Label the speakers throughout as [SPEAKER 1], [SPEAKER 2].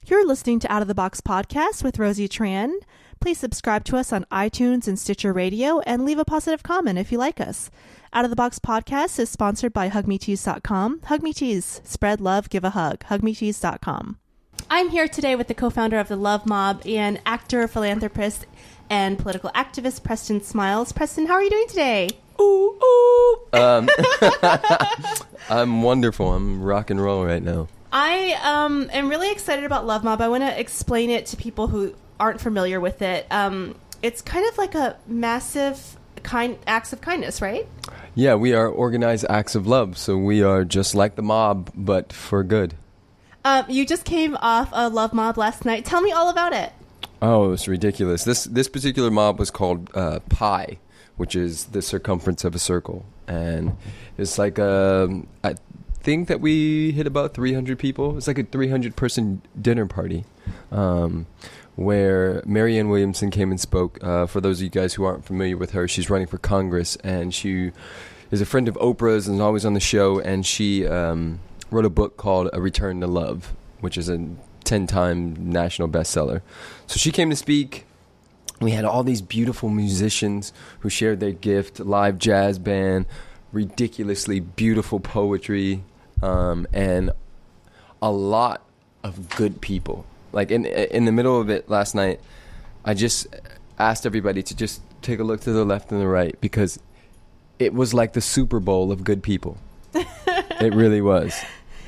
[SPEAKER 1] You're listening to Out of the Box Podcast with Rosie Tran. Please subscribe to us on iTunes and Stitcher Radio and leave a positive comment if you like us. Out of the Box Podcast is sponsored by HugMeTees.com. Hug Me Tees. Spread love, give a hug. HugMeTees.com. I'm here today with the co-founder of the Love Mob and actor, philanthropist, and political activist, Preston Smiles. Preston, how are you doing today?
[SPEAKER 2] Ooh, ooh. I'm wonderful. I'm rock and roll right now.
[SPEAKER 1] I am really excited about Love Mob. I want to explain it to people who aren't familiar with it. It's kind of like a massive acts of kindness, right?
[SPEAKER 2] Yeah, we are organized acts of love. So we are just like the mob, but for good.
[SPEAKER 1] You just came off a Love Mob last night. Tell me all about it.
[SPEAKER 2] Oh, it's ridiculous. This particular mob was called Pi, which is the circumference of a circle. And it's like I think that we hit about 300 people. It's like a 300-person dinner party where Marianne Williamson came and spoke. For those of you guys who aren't familiar with her, she's running for Congress, and she is a friend of Oprah's and is always on the show, and she wrote a book called A Return to Love, which is a 10-time national bestseller. So she came to speak. We had all these beautiful musicians who shared their gift, live jazz band, ridiculously beautiful poetry, and a lot of good people. Like in the middle of it last night, I just asked everybody to just take a look to the left and the right, because it was like the Super Bowl of good people. It really was.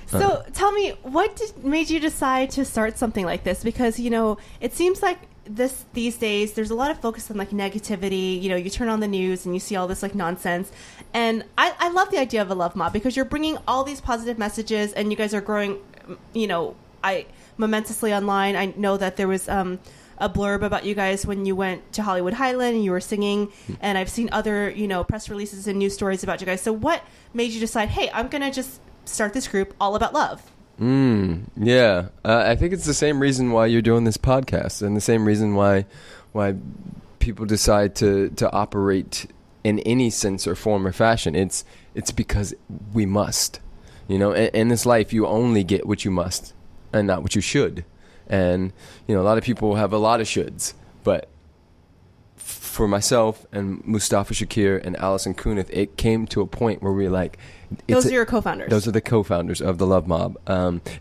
[SPEAKER 1] So tell me, what made you decide to start something like this? Because, you know, it seems like these days there's a lot of focus on like negativity. You know, you turn on the news and you see all this like nonsense. And I love the idea of a Love Mob because you're bringing all these positive messages and you guys are growing, you know, momentously online. I know that there was a blurb about you guys when you went to Hollywood Highland and you were singing, and I've seen other, you know, press releases and news stories about you guys. So what made you decide, hey, I'm going to just start this group all about love?
[SPEAKER 2] Yeah. I think it's the same reason why you're doing this podcast, and the same reason why people decide to operate in any sense or form or fashion. It's because we must. You know, in this life, you only get what you must and not what you should. And, you know, a lot of people have a lot of shoulds, but for myself and Mustafa Shakir and Allison Kunith, it came to a point where we were like...
[SPEAKER 1] Those are your co-founders.
[SPEAKER 2] Those are the co-founders of the Love Mob.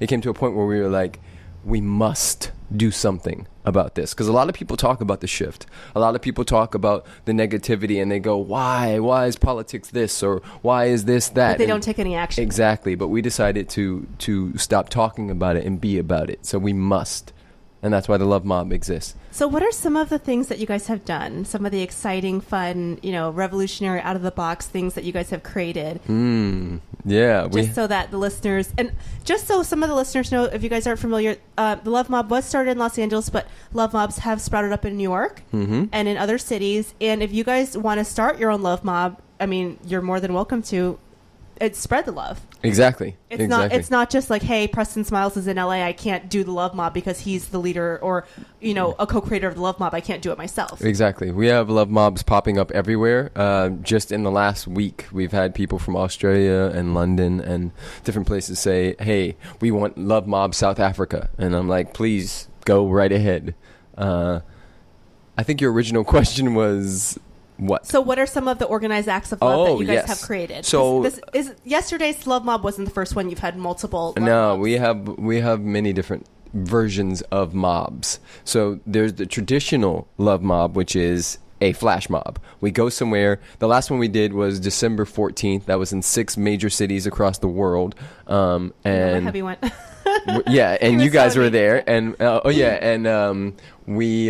[SPEAKER 2] It came to a point where we were like, we must do something about this. Because a lot of people talk about the shift. A lot of people talk about the negativity and they go, why? Why is politics this? Or why is this that?
[SPEAKER 1] But they don't take any action.
[SPEAKER 2] Exactly. But we decided to stop talking about it and be about it. So we must. And that's why the Love Mob exists. So
[SPEAKER 1] what are some of the things that you guys have done? Some of the exciting, fun, you know, revolutionary, out-of-the-box things that you guys have created?
[SPEAKER 2] Yeah.
[SPEAKER 1] Just so that the listeners, and just so some of the listeners know, if you guys aren't familiar, the Love Mob was started in Los Angeles, but Love Mobs have sprouted up in New York and in other cities. And if you guys want to start your own Love Mob, I mean, you're more than welcome to. Spread the love.
[SPEAKER 2] Exactly.
[SPEAKER 1] It's not just like, hey, Preston Smiles is in LA, I can't do the Love Mob because he's the leader or, you know, a co-creator of the Love Mob. I can't do it myself.
[SPEAKER 2] Exactly. We have Love Mobs popping up everywhere. Just in the last week, we've had people from Australia and London and different places say, hey, we want Love Mob South Africa. And I'm like, please go right ahead. I think your original question was... What?
[SPEAKER 1] So what are some of the organized acts of love that you guys have created?
[SPEAKER 2] So
[SPEAKER 1] yesterday's Love Mob wasn't the first one. You've had multiple Love
[SPEAKER 2] mobs. we have many different versions of mobs. So there's the traditional Love Mob, which is a flash mob. We go somewhere. The last one we did was December 14th. That was in 6 major cities across the world. And
[SPEAKER 1] heavy went.
[SPEAKER 2] Yeah, and you guys were there. And we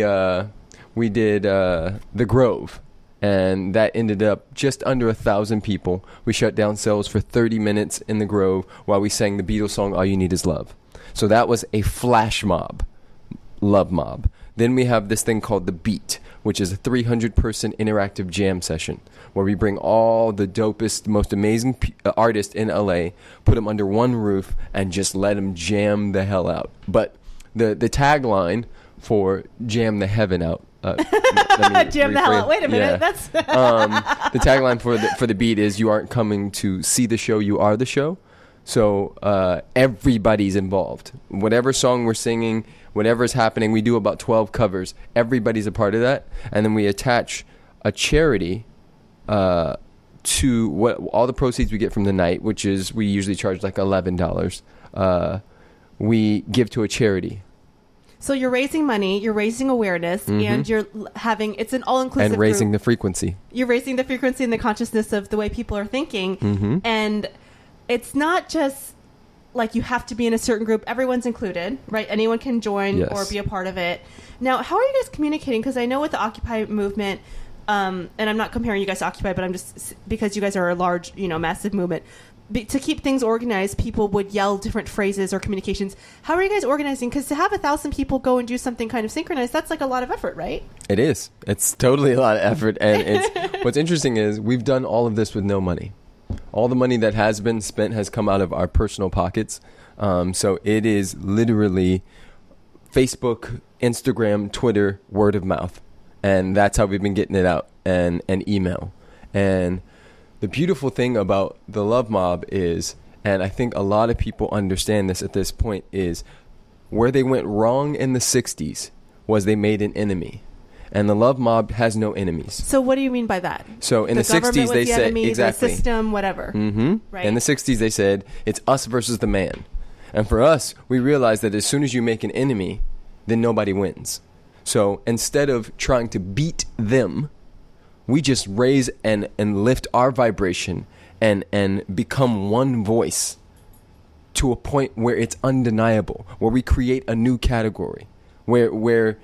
[SPEAKER 2] did the Grove. And that ended up just under 1,000 people. We shut down sales for 30 minutes in the Grove while we sang the Beatles song, All You Need Is Love. So that was a flash mob, Love Mob. Then we have this thing called The Beat, which is a 300-person interactive jam session where we bring all the dopest, most amazing artists in LA, put them under one roof, and just let them jam the hell out. But the tagline for Jam the Heaven Out,
[SPEAKER 1] jam the hell out. Wait a minute.
[SPEAKER 2] Yeah.
[SPEAKER 1] That's
[SPEAKER 2] the tagline for the beat is, you aren't coming to see the show, you are the show. So everybody's involved. Whatever song we're singing, whatever's happening, we do about 12 covers. Everybody's a part of that. And then we attach a charity to what all the proceeds we get from the night, which is we usually charge like $11. We give to a charity.
[SPEAKER 1] So you're raising money, you're raising awareness, and you're having, it's an all-inclusive
[SPEAKER 2] and raising
[SPEAKER 1] group.
[SPEAKER 2] the frequency.
[SPEAKER 1] You're raising the frequency and the consciousness of the way people are thinking. And it's not just like you have to be in a certain group. Everyone's included, right? Anyone can join or be a part of it. Now, how are you guys communicating? Because I know with the Occupy movement, and I'm not comparing you guys to Occupy, but I'm just, because you guys are a large, massive movement. To keep things organized, people would yell different phrases or communications. How are you guys organizing? Because to have 1,000 people go and do something kind of synchronized, that's like a lot of effort, right?
[SPEAKER 2] It is. It's totally a lot of effort. And it's what's interesting is we've done all of this with no money. All the money that has been spent has come out of our personal pockets. So it is literally Facebook, Instagram, Twitter, word of mouth. And that's how we've been getting it out, and email. And the beautiful thing about the Love Mob is, and I think a lot of people understand this at this point, is where they went wrong in the 60s was they made an enemy. And the Love Mob has no enemies.
[SPEAKER 1] So what do you mean by that?
[SPEAKER 2] So in the 60s they said, exactly.
[SPEAKER 1] The system, whatever. Right.
[SPEAKER 2] In the 60s they said, it's us versus the man. And for us, we realized that as soon as you make an enemy, then nobody wins. So instead of trying to beat them, we just raise and lift our vibration and become one voice to a point where it's undeniable, where we create a new category, where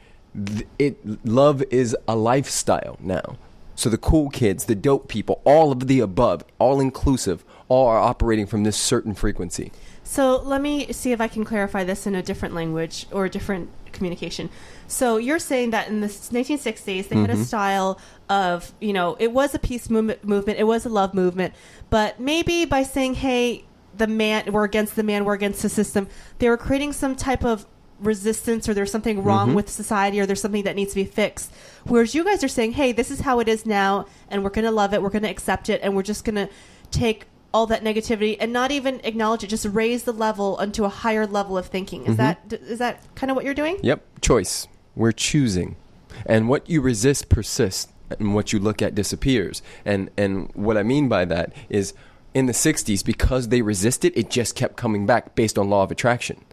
[SPEAKER 2] love is a lifestyle now. So the cool kids, the dope people, all of the above, all inclusive, all are operating from this certain frequency. So
[SPEAKER 1] let me see if I can clarify this in a different language or a different communication. So you're saying that in the 1960s, they had a style of, it was a peace movement, it was a love movement, but maybe by saying, hey, we're against the man, we're against the system, they were creating some type of resistance, or there's something wrong with society, or there's something that needs to be fixed. Whereas you guys are saying, hey, this is how it is now, and we're going to love it, we're going to accept it, and we're just going to take all that negativity and not even acknowledge it, just raise the level onto a higher level of thinking. Is that kind of what you're doing?
[SPEAKER 2] Yep. Choice. We're choosing. And what you resist persists, and what you look at disappears. And what I mean by that is in the 60s, because they resisted, it just kept coming back based on law of attraction.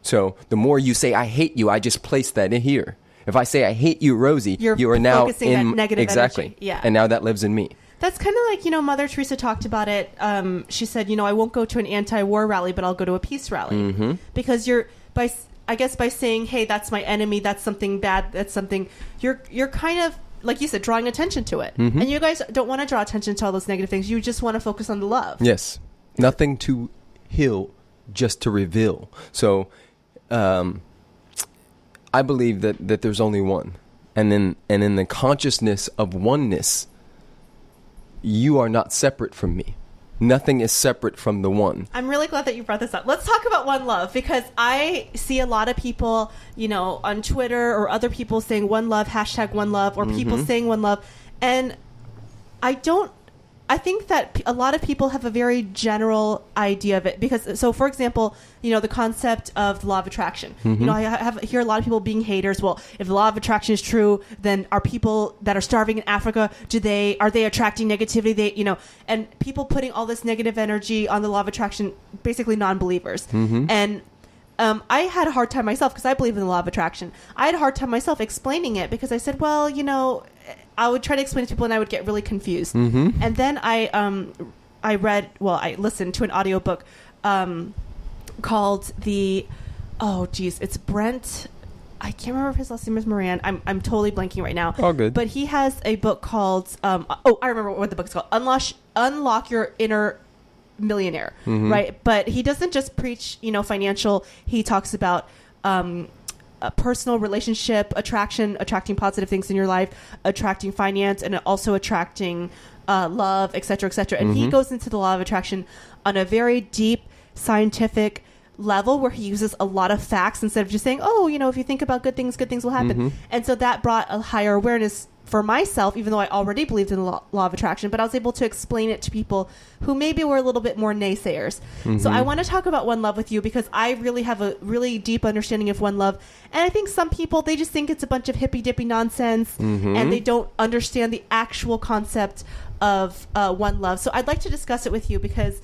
[SPEAKER 2] So the more you say, I hate you, I just place that in here. If I say, I hate you, Rosie, you are now in
[SPEAKER 1] that negative
[SPEAKER 2] exactly.
[SPEAKER 1] Energy. Yeah.
[SPEAKER 2] And now that lives in me.
[SPEAKER 1] That's kind of like, Mother Teresa talked about it. She said, I won't go to an anti-war rally, but I'll go to a peace rally. Because by saying, hey, that's my enemy, that's something bad, that's something, you're kind of, like you said, drawing attention to it. And you guys don't want to draw attention to all those negative things. You just want to focus on the love.
[SPEAKER 2] Yes. Nothing to heal, just to reveal. So I believe that there's only one. And in the consciousness of oneness, you are not separate from me. Nothing is separate from the one.
[SPEAKER 1] I'm really glad that you brought this up. Let's talk about one love, because I see a lot of people, on Twitter or other people saying one love, hashtag one love, or people saying one love. And I think that a lot of people have a very general idea of it, because, so for example, the concept of the law of attraction. I hear a lot of people being haters. Well, if the law of attraction is true, then are people that are starving in Africa, are they attracting negativity? And people putting all this negative energy on the law of attraction, basically non-believers. And I had a hard time myself, because I believe in the law of attraction. I had a hard time myself explaining it, because I said, well, I would try to explain it to people and I would get really confused. And then I listened to an audiobook called it's Brent. I can't remember if his last name is Moran. I'm totally blanking right now.
[SPEAKER 2] All good.
[SPEAKER 1] But he has a book called, I remember what the book's called. Unlock Your Inner Millionaire, right? But he doesn't just preach, financial. He talks about a personal relationship, attracting positive things in your life, attracting finance, and also attracting love, etc., etc. And he goes into the law of attraction on a very deep scientific level, where he uses a lot of facts instead of just saying, if you think about good things will happen. And so that brought a higher awareness for myself, even though I already believed in the law of attraction, but I was able to explain it to people who maybe were a little bit more naysayers. So I want to talk about One Love with you because I really have a really deep understanding of One Love. And I think some people, they just think it's a bunch of hippy-dippy nonsense and they don't understand the actual concept of One Love. So I'd like to discuss it with you because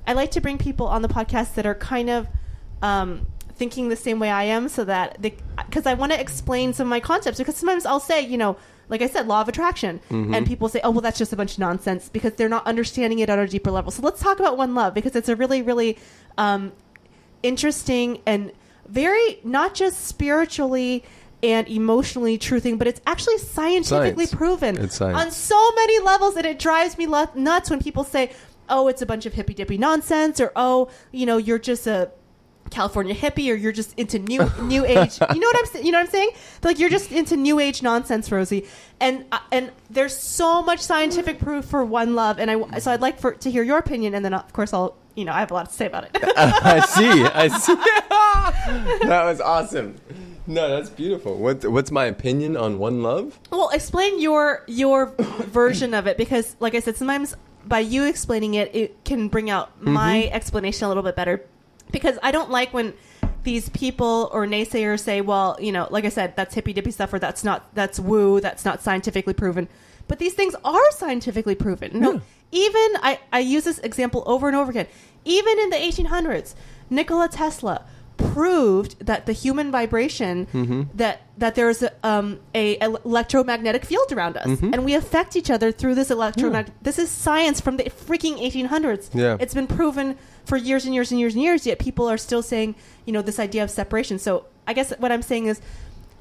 [SPEAKER 1] I like to bring people on the podcast that are kind of thinking the same way I am, so that because I want to explain some of my concepts, because sometimes I'll say, like I said, law of attraction, and people say, oh, well, that's just a bunch of nonsense because they're not understanding it on a deeper level. So let's talk about One Love because it's a really, really interesting and very not just spiritually and emotionally true thing, but it's actually scientifically proven on so many levels, and it drives me nuts when people say, oh, it's a bunch of hippy-dippy nonsense, or oh, you're just a California hippie, or you're just into new age. You know what I'm saying? Like, you're just into new age nonsense, Rosie. And there's so much scientific proof for One Love, and so I'd like to hear your opinion, and then of course I have a lot to say about it.
[SPEAKER 2] I see. That was awesome. No, that's beautiful. What's my opinion on One Love?
[SPEAKER 1] Well, explain your version of it, because like I said, sometimes by you explaining it, it can bring out my explanation a little bit better. Because I don't like when these people or naysayers say, well, like I said, that's hippy-dippy stuff, or that's woo, that's not scientifically proven. But these things are scientifically proven. No, even, I use this example over and over again. Even in the 1800s, Nikola Tesla proved that the human vibration, that there's a electromagnetic field around us, and we affect each other through this electromagnetic. This is science from the freaking 1800s. Yeah. It's been proven for years and years and years and years, yet people are still saying, this idea of separation. So I guess what I'm saying is,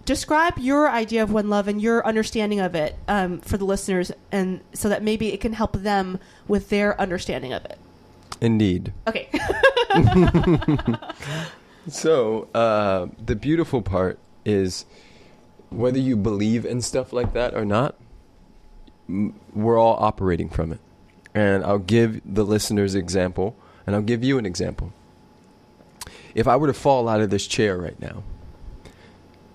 [SPEAKER 1] describe your idea of One Love and your understanding of it for the listeners, and so that maybe it can help them with their understanding of it.
[SPEAKER 2] Indeed.
[SPEAKER 1] Okay.
[SPEAKER 2] So the beautiful part is, whether you believe in stuff like that or not, we're all operating from it. And I'll give the listeners an example, and I'll give you an example. If I were to fall out of this chair right now,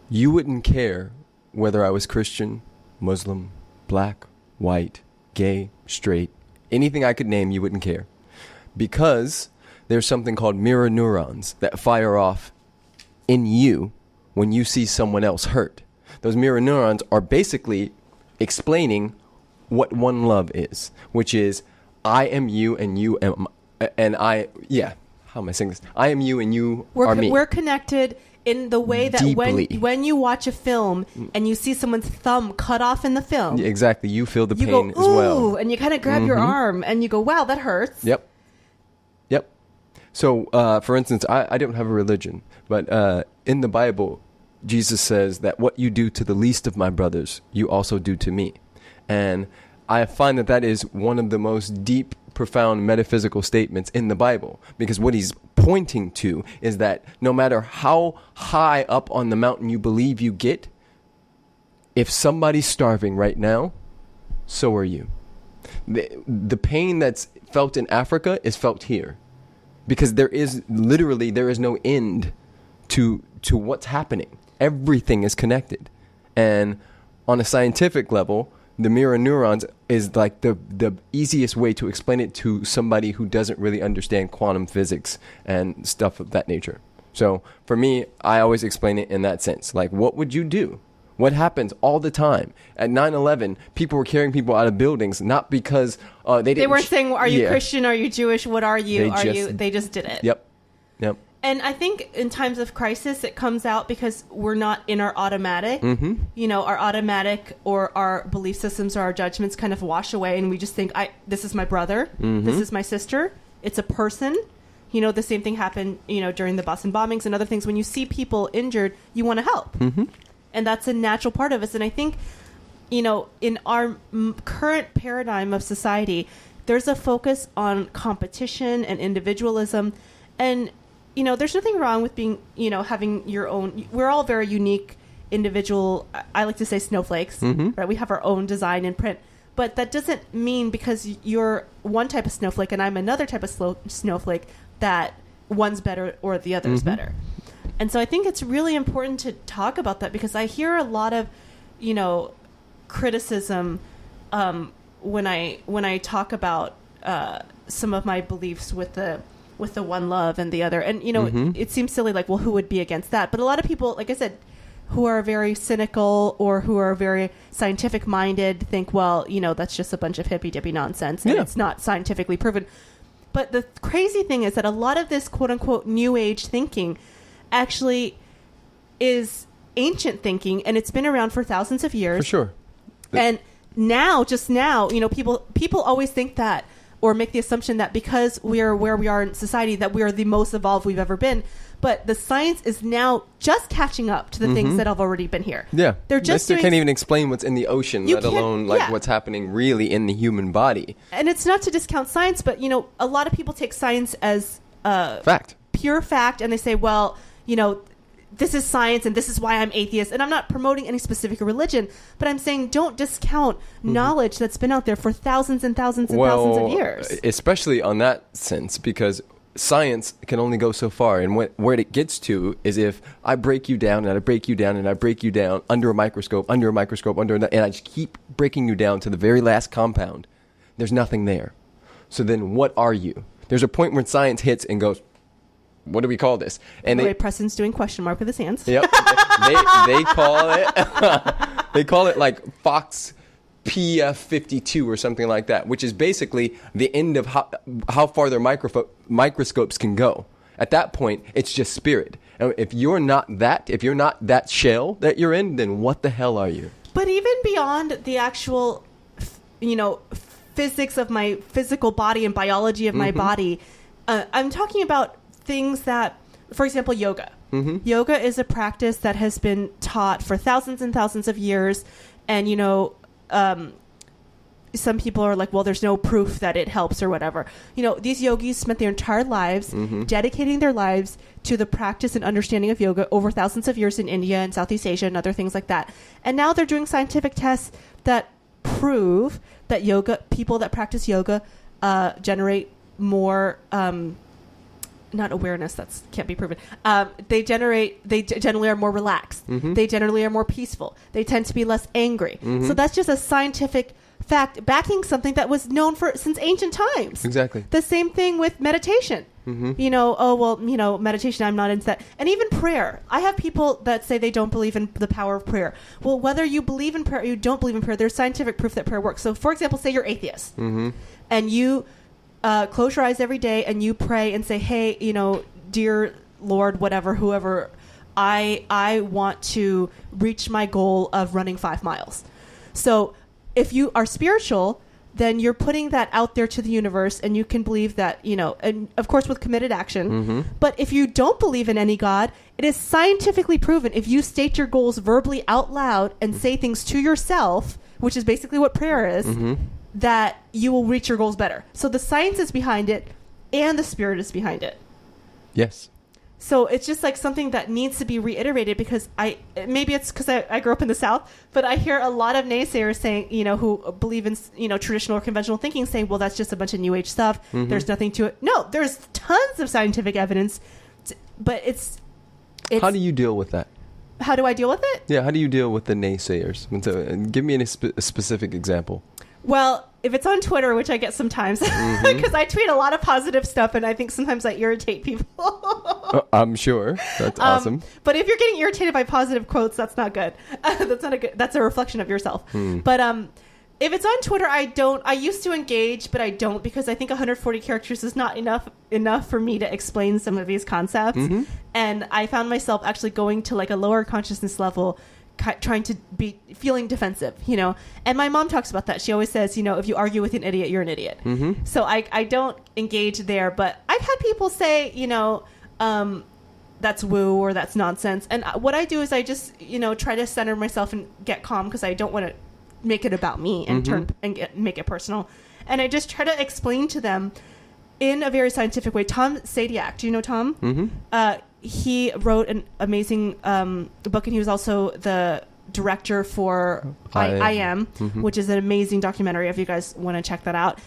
[SPEAKER 2] you wouldn't care whether I was Christian, Muslim, black, white, gay, straight, anything I could name, you wouldn't care. Because there's something called mirror neurons that fire off in you when you see someone else hurt. Those mirror neurons are basically explaining what One Love is, which is, I am you and you am, and I, how am I saying this? I am you and you are me. We're
[SPEAKER 1] connected in the way that when you watch a film and you see someone's thumb cut off in the film.
[SPEAKER 2] Exactly. You feel the pain as well.
[SPEAKER 1] And you kind of grab your arm and you go, wow, that hurts.
[SPEAKER 2] Yep. So, for instance, I don't have a religion, but in the Bible, Jesus says that what you do to the least of my brothers, you also do to me. And I find that is one of the most deep, profound metaphysical statements in the Bible, because what he's pointing to is that no matter how high up on the mountain you believe you get, if somebody's starving right now, so are you. The pain that's felt in Africa is felt here. Because there is no end to what's happening. Everything is connected. And on a scientific level, the mirror neurons is like the easiest way to explain it to somebody who doesn't really understand quantum physics and stuff of that nature. So for me, I always explain it in that sense. Like, what would you do? What happens all the time? At 9/11, people were carrying people out of buildings, not because they weren't
[SPEAKER 1] saying, are you Christian? Are you Jewish? What are you? They just did it.
[SPEAKER 2] Yep.
[SPEAKER 1] And I think in times of crisis, it comes out because we're not in our automatic. Our automatic or our belief systems or our judgments kind of wash away, and we just think, this is my brother. This is my sister. It's a person. The same thing happened, during the Boston bombings and other things. When you see people injured, you want to help. And that's a natural part of us. And I think, in our current paradigm of society, there's a focus on competition and individualism. And, there's nothing wrong with being, having your own. We're all very unique individual. I like to say snowflakes, right? We have our own design and print. But that doesn't mean because you're one type of snowflake and I'm another type of snowflake that one's better or the other's better. And so I think it's really important to talk about that, because I hear a lot of, criticism when I talk about some of my beliefs with the one love and the other. And, it seems silly, like, well, who would be against that? But a lot of people, like I said, who are very cynical or who are very scientific minded think, well, that's just a bunch of hippy dippy nonsense and it's not scientifically proven. But the crazy thing is that a lot of this quote unquote new age thinking actually is ancient thinking, and it's been around for thousands of years.
[SPEAKER 2] For sure.
[SPEAKER 1] And just now, people always think that, or make the assumption that because we are where we are in society, that we are the most evolved we've ever been. But the science is now just catching up to the things that have already been here.
[SPEAKER 2] Yeah.
[SPEAKER 1] They're just
[SPEAKER 2] can't even explain what's in the ocean, let alone what's happening really in the human body.
[SPEAKER 1] And it's not to discount science, but, a lot of people take science as
[SPEAKER 2] fact.
[SPEAKER 1] Pure fact. And they say, well, this is science and this is why I'm atheist. And I'm not promoting any specific religion, but I'm saying don't discount knowledge that's been out there for thousands and thousands and thousands of years.
[SPEAKER 2] Especially on that sense, because science can only go so far. And where it gets to is if I break you down and I break you down and I break you down under a microscope, and I just keep breaking you down to the very last compound, there's nothing there. So then what are you? There's a point when science hits and goes, what do we call this? And
[SPEAKER 1] Preston's doing question mark with his hands.
[SPEAKER 2] Yep. they call it they call it like Fox PF52 or something like that, which is basically the end of how far their microscopes can go. At that point, it's just spirit. And if you're not that shell that you're in, then what the hell are you?
[SPEAKER 1] But even beyond the actual, physics of my physical body and biology of my body, I'm talking about things that, for example, yoga. Yoga is a practice that has been taught for thousands and thousands of years. And, some people are like, well, there's no proof that it helps or whatever. These yogis spent their entire lives dedicating their lives to the practice and understanding of yoga over thousands of years in India and Southeast Asia and other things like that. And now they're doing scientific tests that prove that people that practice yoga generate more not awareness, that can't be proven. They generally are more relaxed. They generally are more peaceful. They tend to be less angry. So that's just a scientific fact backing something that was known since ancient times.
[SPEAKER 2] Exactly.
[SPEAKER 1] The same thing with meditation. Meditation, I'm not into that. And even prayer. I have people that say they don't believe in the power of prayer. Well, whether you believe in prayer or you don't believe in prayer, there's scientific proof that prayer works. So, for example, say you're atheist and you close your eyes every day and you pray and say, hey, dear Lord, whoever, I want to reach my goal of running 5 miles. So if you are spiritual, then you're putting that out there to the universe, and you can believe that, and of course with committed action. But if you don't believe in any God, it is scientifically proven if you state your goals verbally out loud and say things to yourself, which is basically what prayer is, that you will reach your goals better. So the science is behind it and the spirit is behind it.
[SPEAKER 2] Yes.
[SPEAKER 1] So it's just like something that needs to be reiterated, because maybe it's because I grew up in the South, but I hear a lot of naysayers saying, who believe in, traditional or conventional thinking, saying, well, that's just a bunch of new age stuff. There's nothing to it. No, there's tons of scientific evidence, but it's
[SPEAKER 2] how do you deal with that?
[SPEAKER 1] How do I deal with it?
[SPEAKER 2] Yeah, how do you deal with the naysayers? Give me a specific example.
[SPEAKER 1] Well, if it's on Twitter, which I get sometimes, because I tweet a lot of positive stuff, and I think sometimes I irritate people.
[SPEAKER 2] I'm sure. That's awesome.
[SPEAKER 1] But if you're getting irritated by positive quotes, that's not good. That's a reflection of yourself. But if it's on Twitter, I used to engage, but I don't, because I think 140 characters is not enough for me to explain some of these concepts. And I found myself actually going to like a lower consciousness level, trying to be feeling defensive, and my mom talks about that. She always says, if you argue with an idiot, you're an idiot. So I don't engage there, but I've had people say, that's woo or that's nonsense. And what I do is I just, try to center myself and get calm, because I don't want to make it about me and make it personal. And I just try to explain to them in a very scientific way. Tom Sadiak, do you know Tom? He wrote an amazing book, and he was also the director for I Am, which is an amazing documentary if you guys want to check that out.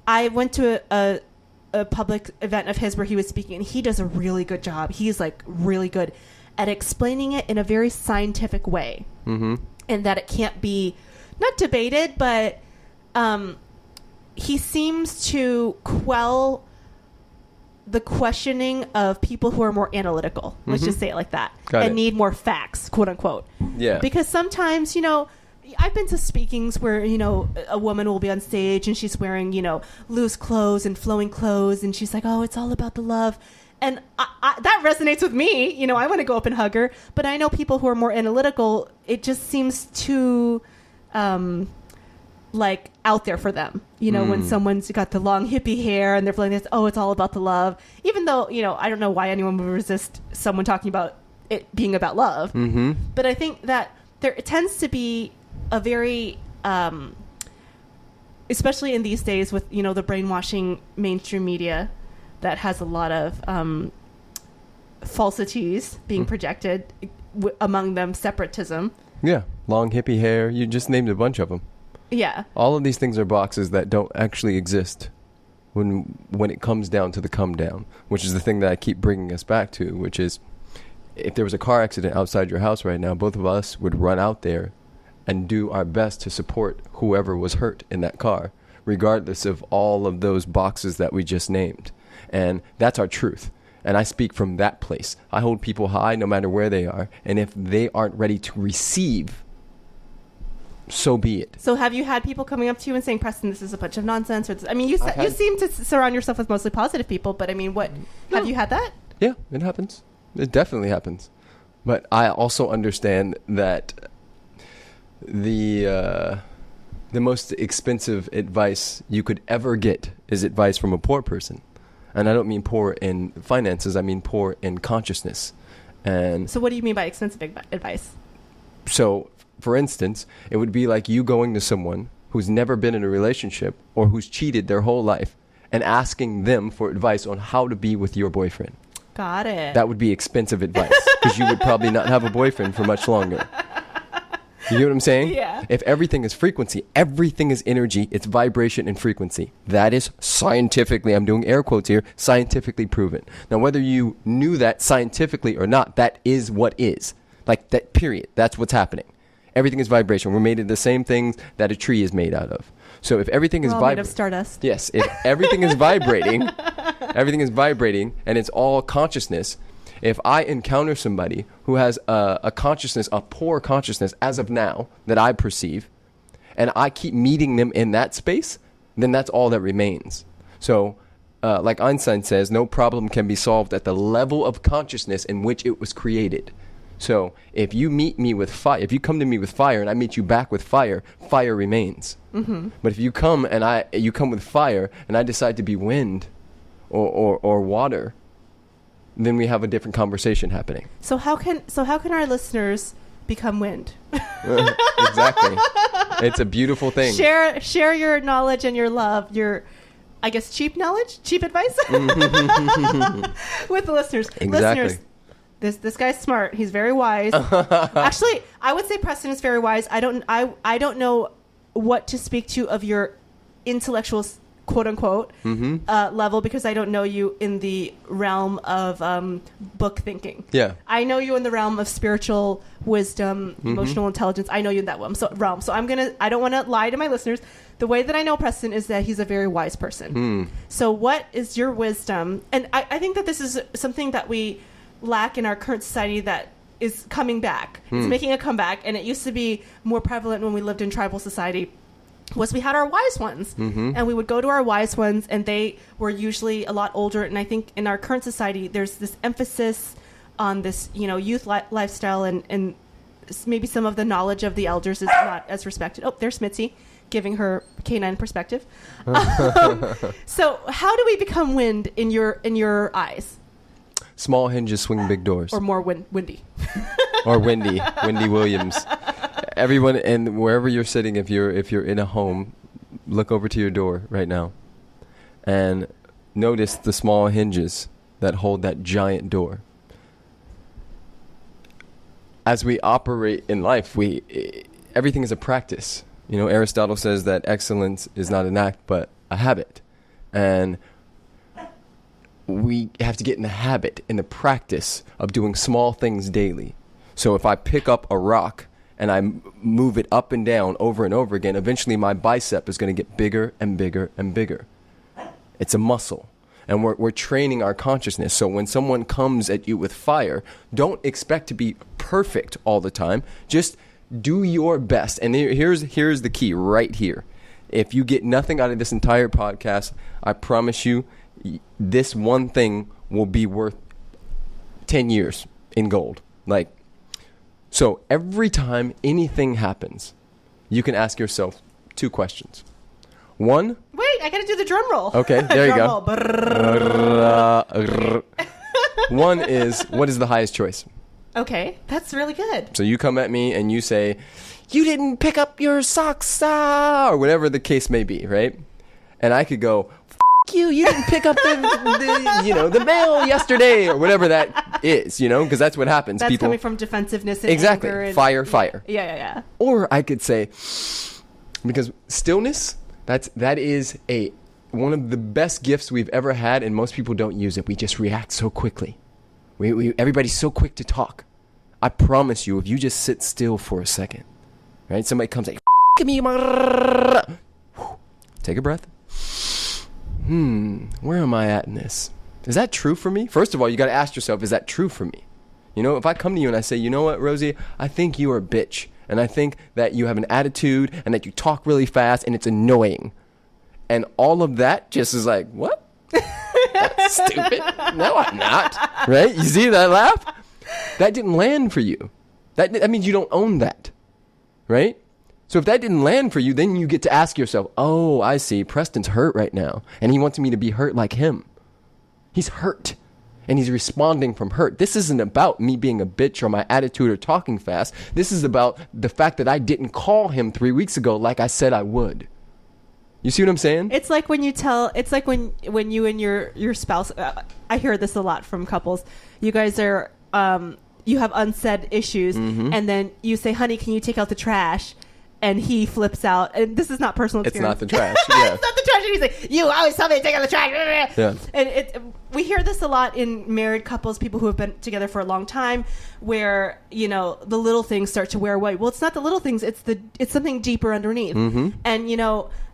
[SPEAKER 1] I went to a public event of his where he was speaking, and he does a really good job. He's like really good at explaining it in a very scientific way, and that it can't be not debated, but he seems to quell the questioning of people who are more analytical. Let's just say it like that. And need more facts, quote unquote.
[SPEAKER 2] Yeah.
[SPEAKER 1] Because sometimes, you know, I've been to speakings where, you know, a woman will be on stage and she's wearing, you know, loose clothes and flowing clothes. And she's like, oh, it's all about the love. And that resonates with me. You know, I want to go up and hug her. But I know people who are more analytical, it just seems too, like, out there for them. You know, when someone's got the long hippie hair and they're feeling this, oh, it's all about the love. Even though, you know, I don't know why anyone would resist someone talking about it being about love. Mm-hmm. But I think that there tends to be a very, especially in these days with, you know, the brainwashing mainstream media that has a lot of falsities being projected, among them separatism.
[SPEAKER 2] Yeah, long hippie hair. You just named a bunch of them.
[SPEAKER 1] Yeah.
[SPEAKER 2] All of these things are boxes that don't actually exist when it comes down to the come down, which is the thing that I keep bringing us back to, which is if there was a car accident outside your house right now, both of us would run out there and do our best to support whoever was hurt in that car, regardless of all of those boxes that we just named. And that's our truth. And I speak from that place. I hold people high no matter where they are. And if they aren't ready to receive, so be it.
[SPEAKER 1] So have you had people coming up to you and saying, Preston, this is a bunch of nonsense? Or this, I mean, you seem to surround yourself with mostly positive people, but I mean, have you had that?
[SPEAKER 2] Yeah, it happens. It definitely happens. But I also understand that the most expensive advice you could ever get is advice from a poor person. And I don't mean poor in finances, I mean poor in consciousness. And
[SPEAKER 1] so what do you mean by expensive advice?
[SPEAKER 2] So, for instance, it would be like you going to someone who's never been in a relationship or who's cheated their whole life and asking them for advice on how to be with your boyfriend.
[SPEAKER 1] Got it.
[SPEAKER 2] That would be expensive advice because you would probably not have a boyfriend for much longer. You know what I'm saying?
[SPEAKER 1] Yeah.
[SPEAKER 2] If everything is frequency, everything is energy, it's vibration and frequency. That is scientifically, I'm doing air quotes here, scientifically proven. Now, whether you knew that scientifically or not, that is what is. Like that, period. That's what's happening. Everything is vibration. We're made of the same things that a tree is made out of. So if everything is
[SPEAKER 1] made of stardust.
[SPEAKER 2] Yes. If everything is vibrating, and it's all consciousness. If I encounter somebody who has a consciousness, a poor consciousness as of now that I perceive, and I keep meeting them in that space, then that's all that remains. So, like Einstein says, no problem can be solved at the level of consciousness in which it was created. So if you meet me with fire, if you come to me with fire and I meet you back with fire, fire remains. Mm-hmm. But if you come and you come with fire and I decide to be wind or water, then we have a different conversation happening.
[SPEAKER 1] So how can our listeners become wind?
[SPEAKER 2] Exactly. It's a beautiful thing.
[SPEAKER 1] Share your knowledge and your love, your, I guess, cheap knowledge, cheap advice with the listeners.
[SPEAKER 2] Exactly.
[SPEAKER 1] Listeners, this guy's smart. He's very wise. Actually, I would say Preston is very wise. I don't know what to speak to of your intellectual, quote unquote, level, because I don't know you in the realm of book thinking.
[SPEAKER 2] Yeah.
[SPEAKER 1] I know you in the realm of spiritual wisdom, emotional intelligence. I know you in that realm. So I don't want to lie to my listeners. The way that I know Preston is that he's a very wise person. So what is your wisdom? And I think that this is something that we lack in our current society that is coming back. It's making a comeback, and it used to be more prevalent when we lived in tribal society. Was we had our wise ones, and we would go to our wise ones, and they were usually a lot older. And I think in our current society, there's this emphasis on this, youth lifestyle, and maybe some of the knowledge of the elders is not as respected. Oh, there's Mitzi giving her canine perspective. So how do we become wind in your eyes?
[SPEAKER 2] Small hinges swing big doors.
[SPEAKER 1] Or more windy.
[SPEAKER 2] Or Wendy Williams. Everyone, and wherever you're sitting, if you're in a home, look over to your door right now and notice the small hinges that hold that giant door. As we operate in life, everything is a practice. Aristotle says that excellence is not an act but a habit. And we have to get in the habit, in the practice of doing small things daily. So if I pick up a rock and I move it up and down over and over again, eventually my bicep is going to get bigger and bigger and bigger. It's a muscle. And we're training our consciousness. So when someone comes at you with fire, don't expect to be perfect all the time. Just do your best. And here's the key right here. If you get nothing out of this entire podcast, I promise you, this one thing will be worth 10 years in gold. So every time anything happens, you can ask yourself 2 questions. One.
[SPEAKER 1] Wait, I gotta do the drum roll.
[SPEAKER 2] Okay, there you go. One is, what is the highest choice?
[SPEAKER 1] Okay, that's really good.
[SPEAKER 2] So you come at me and you say, you didn't pick up your socks, or whatever the case may be, right? And I could go, you didn't pick up the mail yesterday, or whatever that is, because that's what happens.
[SPEAKER 1] That's
[SPEAKER 2] People,
[SPEAKER 1] coming from defensiveness and
[SPEAKER 2] exactly.
[SPEAKER 1] anger. And,
[SPEAKER 2] fire.
[SPEAKER 1] Yeah.
[SPEAKER 2] Or I could say, because stillness, that is one of the best gifts we've ever had, and most people don't use it. We just react so quickly. Everybody's so quick to talk. I promise you, if you just sit still for a second, right? Somebody comes like, me, take a breath. Where am I at in this? Is that true for me? First of all, you got to ask yourself, is that true for me? If I come to you and I say, you know what, Rosie, I think you are a bitch. And I think that you have an attitude and that you talk really fast and it's annoying. And all of that just is like, what? That's stupid. No, I'm not. Right? You see that laugh? That didn't land for you. That means you don't own that. Right? So if that didn't land for you, then you get to ask yourself, oh, I see. Preston's hurt right now. And he wants me to be hurt like him. He's hurt. And he's responding from hurt. This isn't about me being a bitch or my attitude or talking fast. This is about the fact that I didn't call him 3 weeks ago like I said I would. You see what I'm saying?
[SPEAKER 1] It's like when you when you and your spouse, I hear this a lot from couples. You guys are, you have unsaid issues, and then you say, honey, can you take out the trash? And he flips out. And this is not personal experience.
[SPEAKER 2] It's not the trash. Yeah.
[SPEAKER 1] It's not the trash. And he's like, you always tell me to take out the trash.
[SPEAKER 2] Yeah.
[SPEAKER 1] And we hear this a lot in married couples, people who have been together for a long time, where, the little things start to wear away. Well, it's not the little things. It's something deeper underneath. And,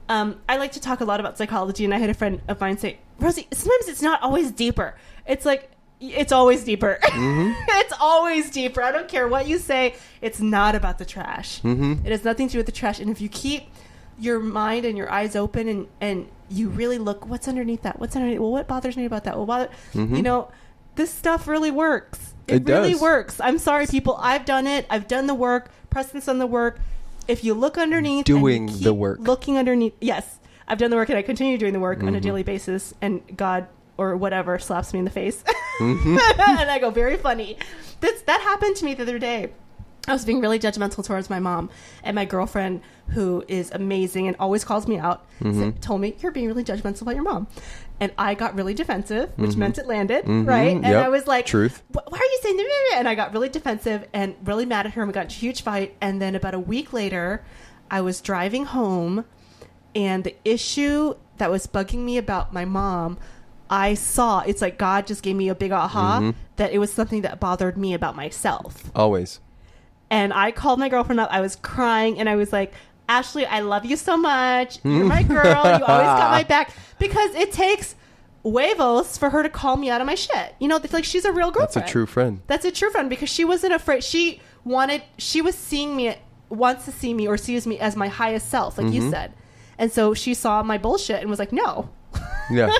[SPEAKER 1] I like to talk a lot about psychology. And I had a friend of mine say, Rosie, sometimes it's not always deeper. It's like, it's always deeper. It's always deeper. I don't care what you say. It's not about the trash. It has nothing to do with the trash. And if you keep your mind and your eyes open and you really look, what's underneath that? What's underneath? Well, what bothers me about that? This stuff really works. It really
[SPEAKER 2] does.
[SPEAKER 1] works. I'm sorry, people. I've done it. I've done the work. Preston's done the work. If you look underneath,
[SPEAKER 2] doing
[SPEAKER 1] and you keep
[SPEAKER 2] the work,
[SPEAKER 1] looking underneath. Yes, I've done the work, and I continue doing the work on a daily basis. And God or whatever slaps me in the face, and I go, very funny. That happened to me the other day. I was being really judgmental towards my mom, and my girlfriend, who is amazing and always calls me out, told me, you're being really judgmental about your mom. And I got really defensive, which meant it landed, right? And I was like,
[SPEAKER 2] truth.
[SPEAKER 1] Why are you saying that? And I got really defensive and really mad at her, and we got in a huge fight. And then about a week later, I was driving home, and the issue that was bugging me about my mom, I saw, it's like God just gave me a big aha that it was something that bothered me about myself.
[SPEAKER 2] Always.
[SPEAKER 1] And I called my girlfriend up. I was crying, and I was like, Ashley, I love you so much. You're my girl. You always got my back. Because it takes huevos for her to call me out of my shit. It's like she's a real girlfriend.
[SPEAKER 2] That's a true friend.
[SPEAKER 1] That's a true friend, because she wasn't afraid. She was seeing me, wants to see me or sees me as my highest self, like you said. And so she saw my bullshit and was like, no. Yeah.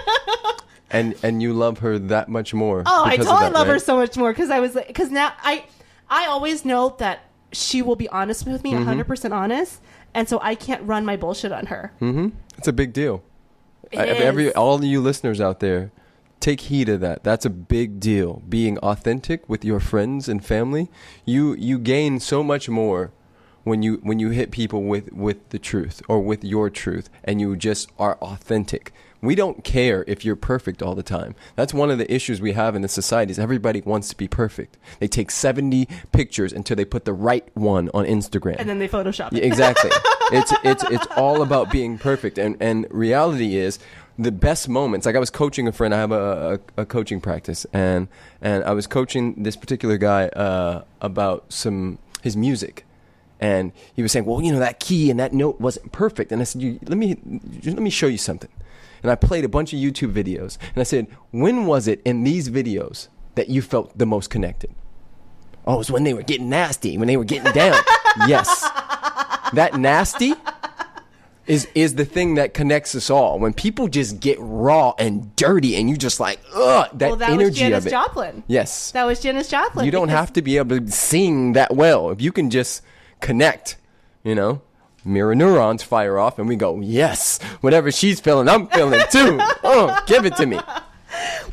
[SPEAKER 2] And you love her that much more.
[SPEAKER 1] Oh, I totally love her so much more, because now I always know that she will be honest with me, 100% honest, and so I can't run my bullshit on her.
[SPEAKER 2] It's a big deal. All you listeners out there, take heed of that. That's a big deal. Being authentic with your friends and family, you gain so much more when you hit people with the truth or with your truth, and you just are authentic. We don't care if you're perfect all the time. That's one of the issues we have in the society, is everybody wants to be perfect. They take 70 pictures until they put the right one on Instagram.
[SPEAKER 1] And then they Photoshop it.
[SPEAKER 2] Exactly. It's all about being perfect. And reality is, the best moments, like I was coaching a friend. I have a coaching practice, and I was coaching this particular guy about his music. And he was saying, well, that key and that note wasn't perfect. And I said, let me show you something. And I played a bunch of YouTube videos. And I said, when was it in these videos that you felt the most connected? Oh, it was when they were getting nasty, when they were getting down. Yes. That nasty is the thing that connects us all. When people just get raw and dirty and you just like, ugh, that energy of it.
[SPEAKER 1] That was Janis Joplin.
[SPEAKER 2] Yes.
[SPEAKER 1] That was Janis Joplin.
[SPEAKER 2] You don't have to be able to sing that well. If you can just connect, mirror neurons fire off and we go, yes, whatever she's feeling, I'm feeling it too. Oh, give it to me.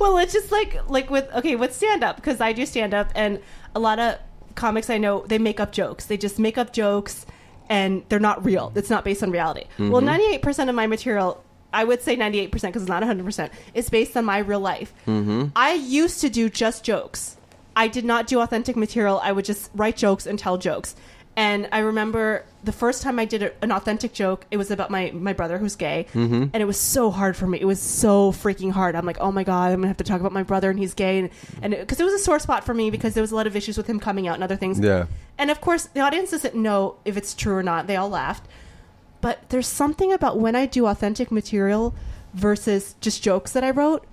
[SPEAKER 1] Well, it's just like with stand-up, because I do stand-up, and a lot of comics I know, they make up jokes. They just make up jokes, and they're not real. It's not based on reality. Mm-hmm. Well, 98% of my material, I would say 98% because it's not 100%, is based on my real life. Mm-hmm. I used to do just jokes. I did not do authentic material. I would just write jokes and tell jokes. And I remember the first time I did an authentic joke, it was about my brother who's gay. Mm-hmm. And it was so hard for me. It was so freaking hard. I'm like, oh my God, I'm going to have to talk about my brother and he's gay. And because it was a sore spot for me because there was a lot of issues with him coming out and other things.
[SPEAKER 2] Yeah.
[SPEAKER 1] And of course, the audience doesn't know if it's true or not. They all laughed. But there's something about when I do authentic material versus just jokes that I wrote,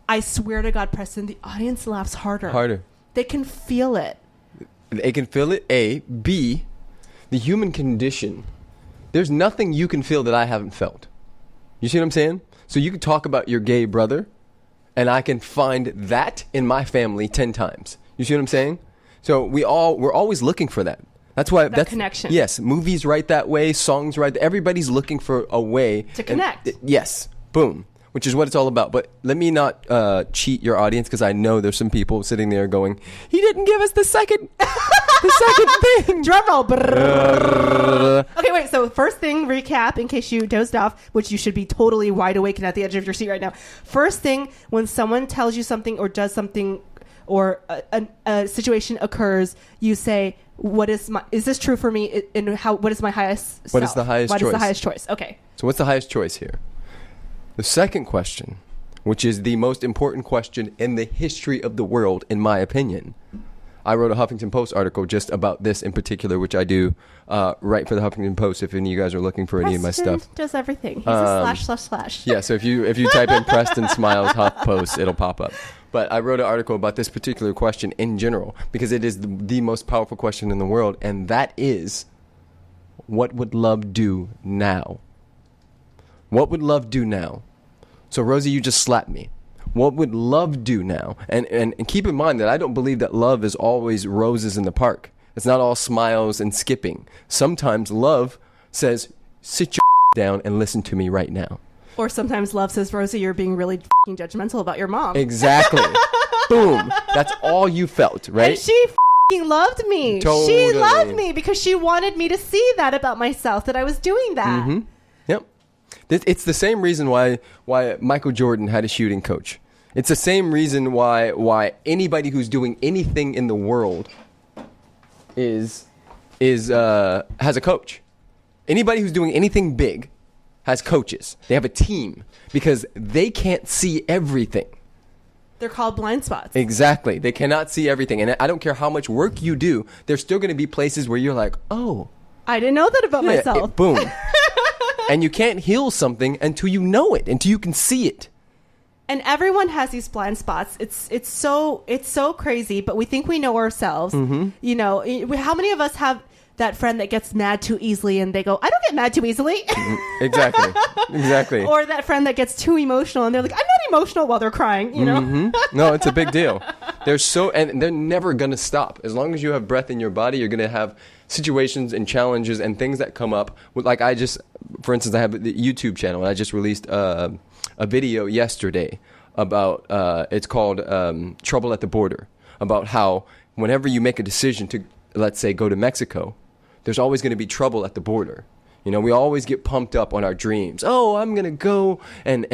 [SPEAKER 1] I swear to God, Preston, the audience laughs harder. They can feel it.
[SPEAKER 2] They can feel it, A. B, the human condition. There's nothing you can feel that I haven't felt. You see what I'm saying? So you can talk about your gay brother, and I can find that in my family 10 times. You see what I'm saying? So we're always looking for that. That's why that's
[SPEAKER 1] connection.
[SPEAKER 2] Yes, movies write that way, songs write. Everybody's looking for a way
[SPEAKER 1] to connect.
[SPEAKER 2] Yes, boom. Which is what it's all about. But let me not cheat your audience, because I know there's some people sitting there going, he didn't give us the second thing.
[SPEAKER 1] Drum roll. Okay, wait. So first thing, recap in case you dozed off, which you should be totally wide awake and at the edge of your seat right now. First thing, when someone tells you something or does something or a situation occurs, you say, is this true for me? And what is my highest self?
[SPEAKER 2] What is the highest choice?
[SPEAKER 1] What is the highest choice? Okay.
[SPEAKER 2] So what's the highest choice here? The second question, which is the most important question in the history of the world, in my opinion. I wrote a Huffington Post article just about this in particular, which I do write for the Huffington Post if any of you guys are looking for any of my stuff.
[SPEAKER 1] Preston does everything. He's a ///.
[SPEAKER 2] Yeah, so if you type in Preston Smiles Huff Post, it'll pop up. But I wrote an article about this particular question in general because it is the most powerful question in the world, and that is, what would love do now? What would love do now? So, Rosie, you just slapped me. What would love do now? And keep in mind that I don't believe that love is always roses in the park. It's not all smiles and skipping. Sometimes love says, sit your down and listen to me right now.
[SPEAKER 1] Or sometimes love says, Rosie, you're being really judgmental about your mom.
[SPEAKER 2] Exactly. Boom. That's all you felt, right?
[SPEAKER 1] And she loved me.
[SPEAKER 2] Totally.
[SPEAKER 1] She loved me because she wanted me to see that about myself, that I was doing that.
[SPEAKER 2] Mm-hmm. Yep. It's the same reason why Michael Jordan had a shooting coach. It's the same reason why anybody who's doing anything in the world has a coach. Anybody who's doing anything big has coaches. They have a team because they can't see everything.
[SPEAKER 1] They're called blind spots.
[SPEAKER 2] Exactly. They cannot see everything. And I don't care how much work you do, there's still going to be places where you're like, oh,
[SPEAKER 1] I didn't know that about myself.
[SPEAKER 2] Boom. And you can't heal something until you know it, until you can see it.
[SPEAKER 1] And everyone has these blind spots. It's so crazy, but we think we know ourselves. Mm-hmm. You know, how many of us have that friend that gets mad too easily and they go, I don't get mad too easily. Exactly. Or that friend that gets too emotional and they're like, I'm not emotional while they're crying, you know?
[SPEAKER 2] Mm-hmm. No, it's a big deal. And they're never going to stop. As long as you have breath in your body, you're going to have situations and challenges and things that come up. Like for instance, I have the YouTube channel and I just released a video yesterday about, it's called Trouble at the Border, about how whenever you make a decision to, let's say, go to Mexico, there's always going to be trouble at the border. You know, we always get pumped up on our dreams. Oh, I'm going to go and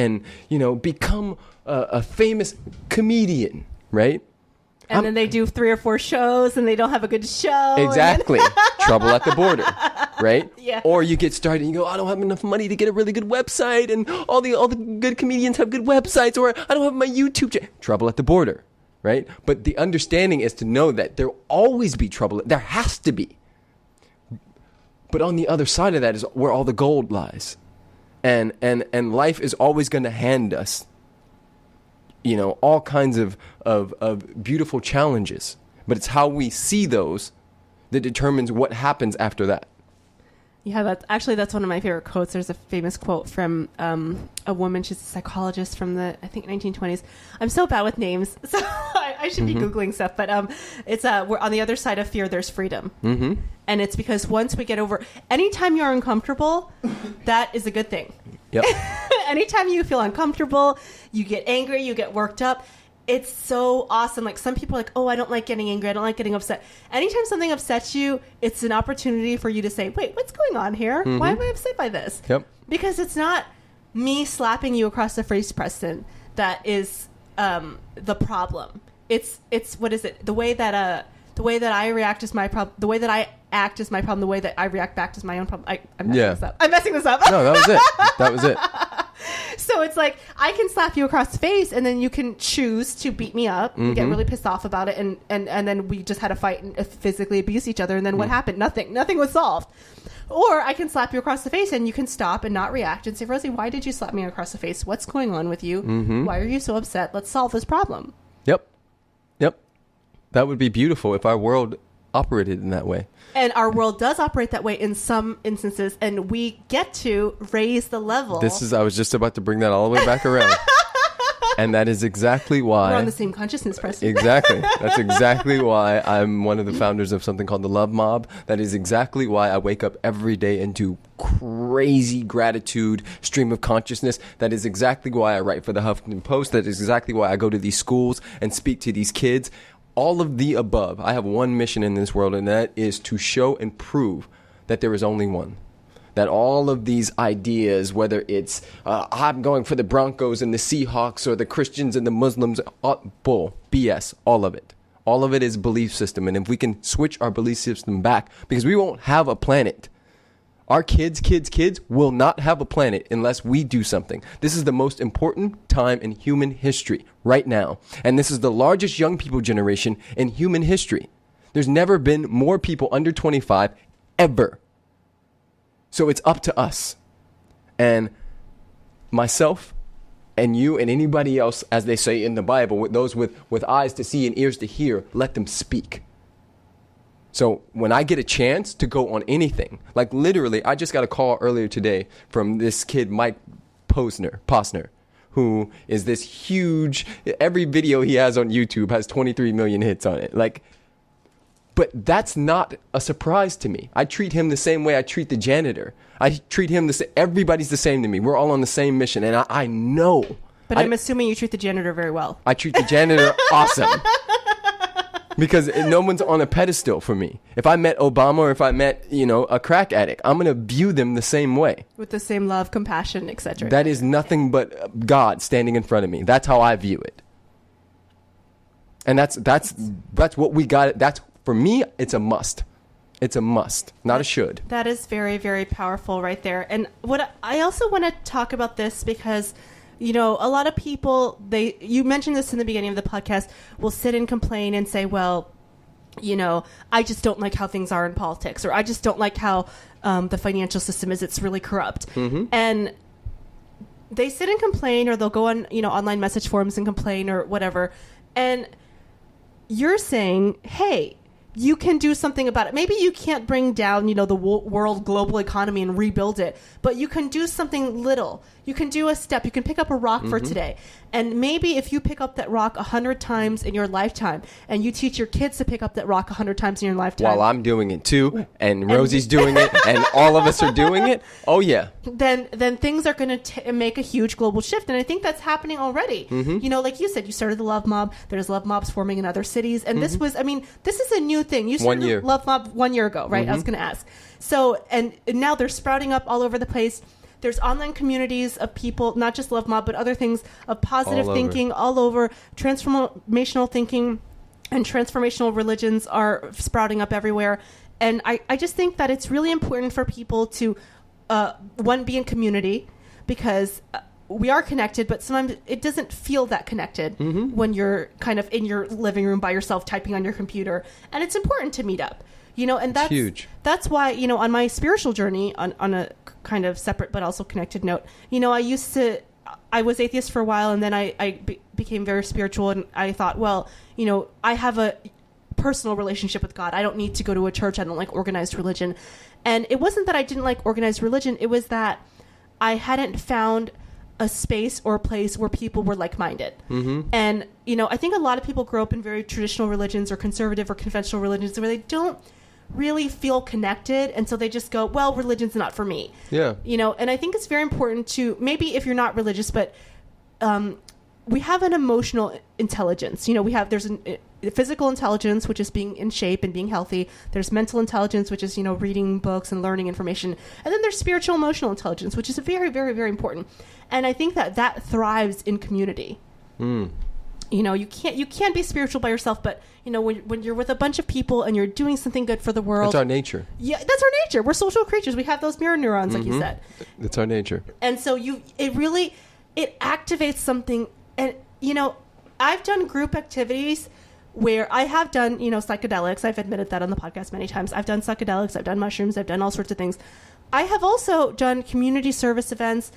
[SPEAKER 2] you know, become a famous comedian, right?
[SPEAKER 1] And then they do 3 or 4 shows and they don't have a good show.
[SPEAKER 2] Exactly. Trouble at the border, right?
[SPEAKER 1] Yeah.
[SPEAKER 2] Or you get started and you go, I don't have enough money to get a really good website, and all the good comedians have good websites, or I don't have my YouTube channel. Trouble at the border, right? But the understanding is to know that there will always be trouble. There has to be. But on the other side of that is where all the gold lies. And life is always going to hand us, all kinds of beautiful challenges. But it's how we see those that determines what happens after that.
[SPEAKER 1] Yeah, that's one of my favorite quotes. There's a famous quote from a woman. She's a psychologist from the, I think, 1920s. I'm so bad with names, so I should be Googling stuff. But it's we're on the other side of fear, there's freedom. Mm-hmm. And it's because once we get over, anytime you're uncomfortable, that is a good thing. Yep. Anytime you feel uncomfortable, you get angry, you get worked up. It's so awesome. Like, some people are like, oh, I don't like getting angry. I don't like getting upset. Anytime something upsets you, it's an opportunity for you to say, wait, what's going on here? Mm-hmm. Why am I upset by this?
[SPEAKER 2] Yep.
[SPEAKER 1] Because it's not me slapping you across the face, Preston, that is the problem. It's what is it? The way that I react is my problem. The way that I act is my problem. The way that I react back is my own problem. I'm messing this up.
[SPEAKER 2] No, that was it.
[SPEAKER 1] So it's like, I can slap you across the face, and then you can choose to beat me up and get really pissed off about it, and then we just had a fight and physically abuse each other, and then what happened? Nothing was solved. Or I can slap you across the face, and you can stop and not react and say, Rosie, why did you slap me across the face? What's going on with you? Why are you so upset? Let's solve this problem.
[SPEAKER 2] Yep. That would be beautiful if our world operated in that way.
[SPEAKER 1] And our world does operate that way in some instances, and we get to raise the level.
[SPEAKER 2] I was just about to bring that all the way back around. And that is exactly why...
[SPEAKER 1] We're on the same consciousness, Preston.
[SPEAKER 2] Exactly. That's exactly why I'm one of the founders of something called the Love Mob. That is exactly why I wake up every day into crazy gratitude, stream of consciousness. That is exactly why I write for the Huffington Post. That is exactly why I go to these schools and speak to these kids. All of the above. I have one mission in this world, and that is to show and prove that there is only one. That all of these ideas, whether it's I'm going for the Broncos and the Seahawks, or the Christians and the Muslims, bull, BS, all of it. All of it is belief system. And if we can switch our belief system back, because we won't have a planet. Our kids will not have a planet unless we do something. This is the most important time in human history right now. And this is the largest young people generation in human history. There's never been more people under 25 ever. So it's up to us. And myself and you and anybody else, as they say in the Bible, with those with eyes to see and ears to hear, let them speak. So when I get a chance to go on anything, like literally, I just got a call earlier today from this kid, Mike Posner, who is this huge, every video he has on YouTube has 23 million hits on it. But that's not a surprise to me. I treat him the same way I treat the janitor. I treat him everybody's the same to me. We're all on the same mission, and I know.
[SPEAKER 1] But I'm assuming you treat the janitor very well.
[SPEAKER 2] I treat the janitor awesome. Because no one's on a pedestal for me. If I met Obama, or if I met, a crack addict, I'm going to view them the same way.
[SPEAKER 1] With the same love, compassion, etc.
[SPEAKER 2] That is nothing but God standing in front of me. That's how I view it. And that's what we got. That's, for me, it's a must. It's a must, not a should.
[SPEAKER 1] That is very, very powerful right there. And what I also want to talk about this because... a lot of people, you mentioned this in the beginning of the podcast, will sit and complain and say, well, I just don't like how things are in politics, or I just don't like how the financial system is. It's really corrupt. Mm-hmm. And they sit and complain, or they'll go on, online message forums and complain or whatever. And you're saying, hey, you can do something about it. Maybe you can't bring down, the world global economy and rebuild it, but you can do something little. You can do a step. You can pick up a rock for today. And maybe if you pick up that rock 100 times in your lifetime, and you teach your kids to pick up that rock 100 times in your lifetime.
[SPEAKER 2] While I'm doing it too, and Rosie's doing it, and all of us are doing it. Oh yeah.
[SPEAKER 1] Then things are going to make a huge global shift. And I think that's happening already. Mm-hmm. Like you said, you started the Love Mob. There's Love Mobs forming in other cities. And this is a new thing. You started the Love Mob 1 year ago, right? Mm-hmm. I was going to ask. So, and now they're sprouting up all over the place. There's online communities of people, not just Love Mob, but other things of positive thinking all over. Transformational thinking and transformational religions are sprouting up everywhere. And I just think that it's really important for people to, one, be in community, because we are connected, but sometimes it doesn't feel that connected when you're kind of in your living room by yourself typing on your computer. And it's important to meet up. And that's
[SPEAKER 2] huge.
[SPEAKER 1] That's why, on my spiritual journey, on a kind of separate but also connected note, I was atheist for a while, and then I became very spiritual, and I thought, well, I have a personal relationship with God. I don't need to go to a church. I don't like organized religion. And it wasn't that I didn't like organized religion. It was that I hadn't found a space or a place where people were like-minded. Mm-hmm. And, I think a lot of people grow up in very traditional religions or conservative or conventional religions where they don't really feel connected, and so they just go, well, religion's not for me.
[SPEAKER 2] Yeah.
[SPEAKER 1] And I think it's very important to, maybe if you're not religious, but we have an emotional intelligence. There's a physical intelligence, which is being in shape and being healthy. There's mental intelligence, which is, reading books and learning information. And then there's spiritual emotional intelligence, which is very, very, very important. And I think that thrives in community. Mm. You can't be spiritual by yourself, but when you're with a bunch of people and you're doing something good for the world.
[SPEAKER 2] That's our nature.
[SPEAKER 1] Yeah, that's our nature. We're social creatures. We have those mirror neurons, like you said.
[SPEAKER 2] That's our nature.
[SPEAKER 1] And so it activates something. And, I've done group activities where I have done, psychedelics. I've admitted that on the podcast many times. I've done psychedelics. I've done mushrooms. I've done all sorts of things. I have also done community service events,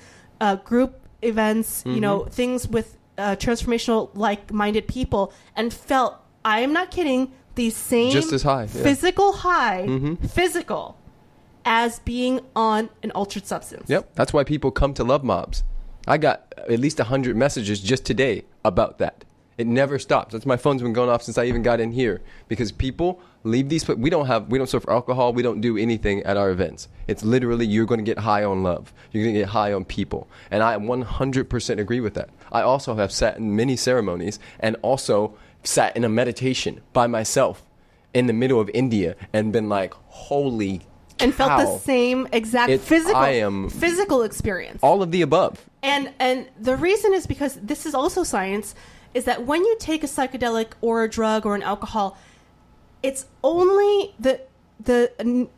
[SPEAKER 1] group events, things with transformational, like-minded people, and felt, I am not kidding, the same
[SPEAKER 2] just as high,
[SPEAKER 1] physical high, physical, as being on an altered substance.
[SPEAKER 2] Yep. That's why people come to love mobs. I got at least 100 messages just today about that. It never stops. That's my phone's been going off since I even got in here, because people leave these. We don't serve alcohol. We don't do anything at our events. It's literally, you're going to get high on love. You're going to get high on people. And I 100% agree with that. I also have sat in many ceremonies and also sat in a meditation by myself in the middle of India and been like, holy
[SPEAKER 1] and
[SPEAKER 2] cow.
[SPEAKER 1] Felt the same exact physical experience.
[SPEAKER 2] All of the above.
[SPEAKER 1] And the reason is because this is also science, is that when you take a psychedelic or a drug or an alcohol, it's only the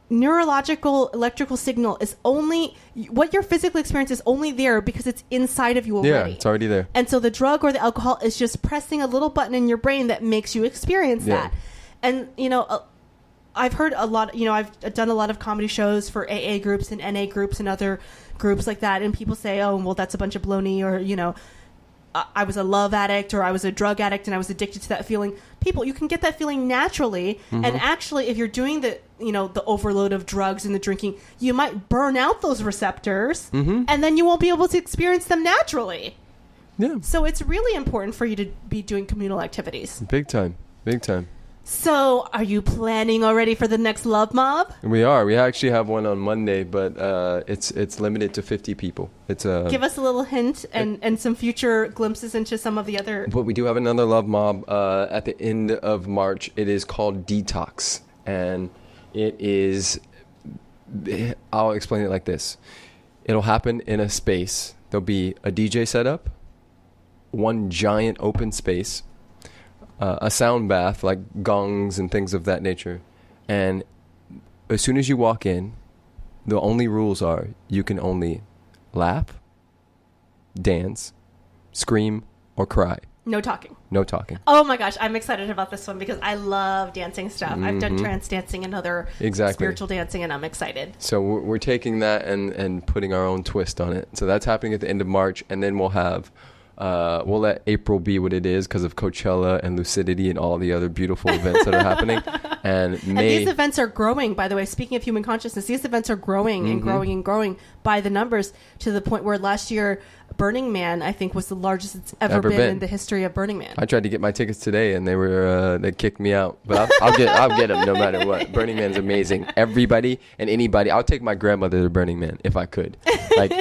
[SPEAKER 1] neurological electrical signal is only what your physical experience is only there because it's inside of you already.
[SPEAKER 2] Yeah, it's already there.
[SPEAKER 1] And so the drug or the alcohol is just pressing a little button in your brain that makes you experience that. And, I've heard a lot, I've done a lot of comedy shows for AA groups and NA groups and other groups like that. And people say, oh, well, that's a bunch of baloney, or, I was a love addict or I was a drug addict and I was addicted to that feeling. People, you can get that feeling naturally. Mm-hmm. And actually, if you're doing the overload of drugs and the drinking, you might burn out those receptors and then you won't be able to experience them naturally.
[SPEAKER 2] Yeah.
[SPEAKER 1] So it's really important for you to be doing communal activities.
[SPEAKER 2] Big time. Big time.
[SPEAKER 1] So, are you planning already for the next Love Mob?
[SPEAKER 2] We are. We actually have one on Monday, but it's limited to 50 people.
[SPEAKER 1] Give us a little hint and some future glimpses into some of the other.
[SPEAKER 2] But we do have another Love Mob at the end of March. It is called Detox, and it is. I'll explain it like this: it'll happen in a space. There'll be a DJ setup, one giant open space. A sound bath, like gongs and things of that nature. And as soon as you walk in, the only rules are you can only laugh, dance, scream, or cry.
[SPEAKER 1] No talking.
[SPEAKER 2] No talking.
[SPEAKER 1] Oh my gosh, I'm excited about this one because I love dancing stuff. I've done trance dancing and other spiritual dancing, and I'm excited.
[SPEAKER 2] So we're taking that and putting our own twist on it. So that's happening at the end of March, and then we'll have... we'll let April be what it is because of Coachella and Lucidity and all the other beautiful events that are happening. And
[SPEAKER 1] these events are growing, by the way. Speaking of human consciousness, these events are growing and growing and growing by the numbers to the point where last year Burning Man, I think, was the largest it's ever been in the history of Burning Man.
[SPEAKER 2] I tried to get my tickets today and they kicked me out. But I'll get them no matter what. Burning Man's amazing. Everybody and anybody. I'll take my grandmother to Burning Man if I could. Like,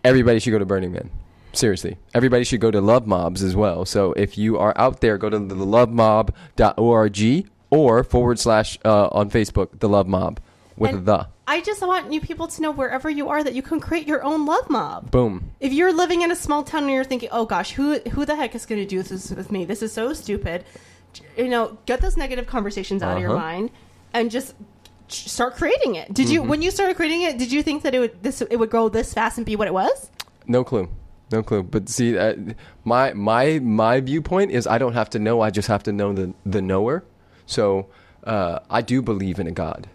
[SPEAKER 2] everybody should go to Burning Man. Seriously, everybody should go to Love Mobs as well. So if you are out there, go to the lovemob.org or / on Facebook, the Love Mob with
[SPEAKER 1] and
[SPEAKER 2] the.
[SPEAKER 1] I just want you people to know wherever you are that you can create your own Love Mob.
[SPEAKER 2] Boom.
[SPEAKER 1] If you're living in a small town and you're thinking, oh gosh, who the heck is going to do this with me? This is so stupid. Get those negative conversations out of your mind and just start creating it. Did you, when you started creating it, did you think that it would grow this fast and be what it was?
[SPEAKER 2] No clue. No clue. But see, my viewpoint is I don't have to know. I just have to know the knower. So I do believe in a God.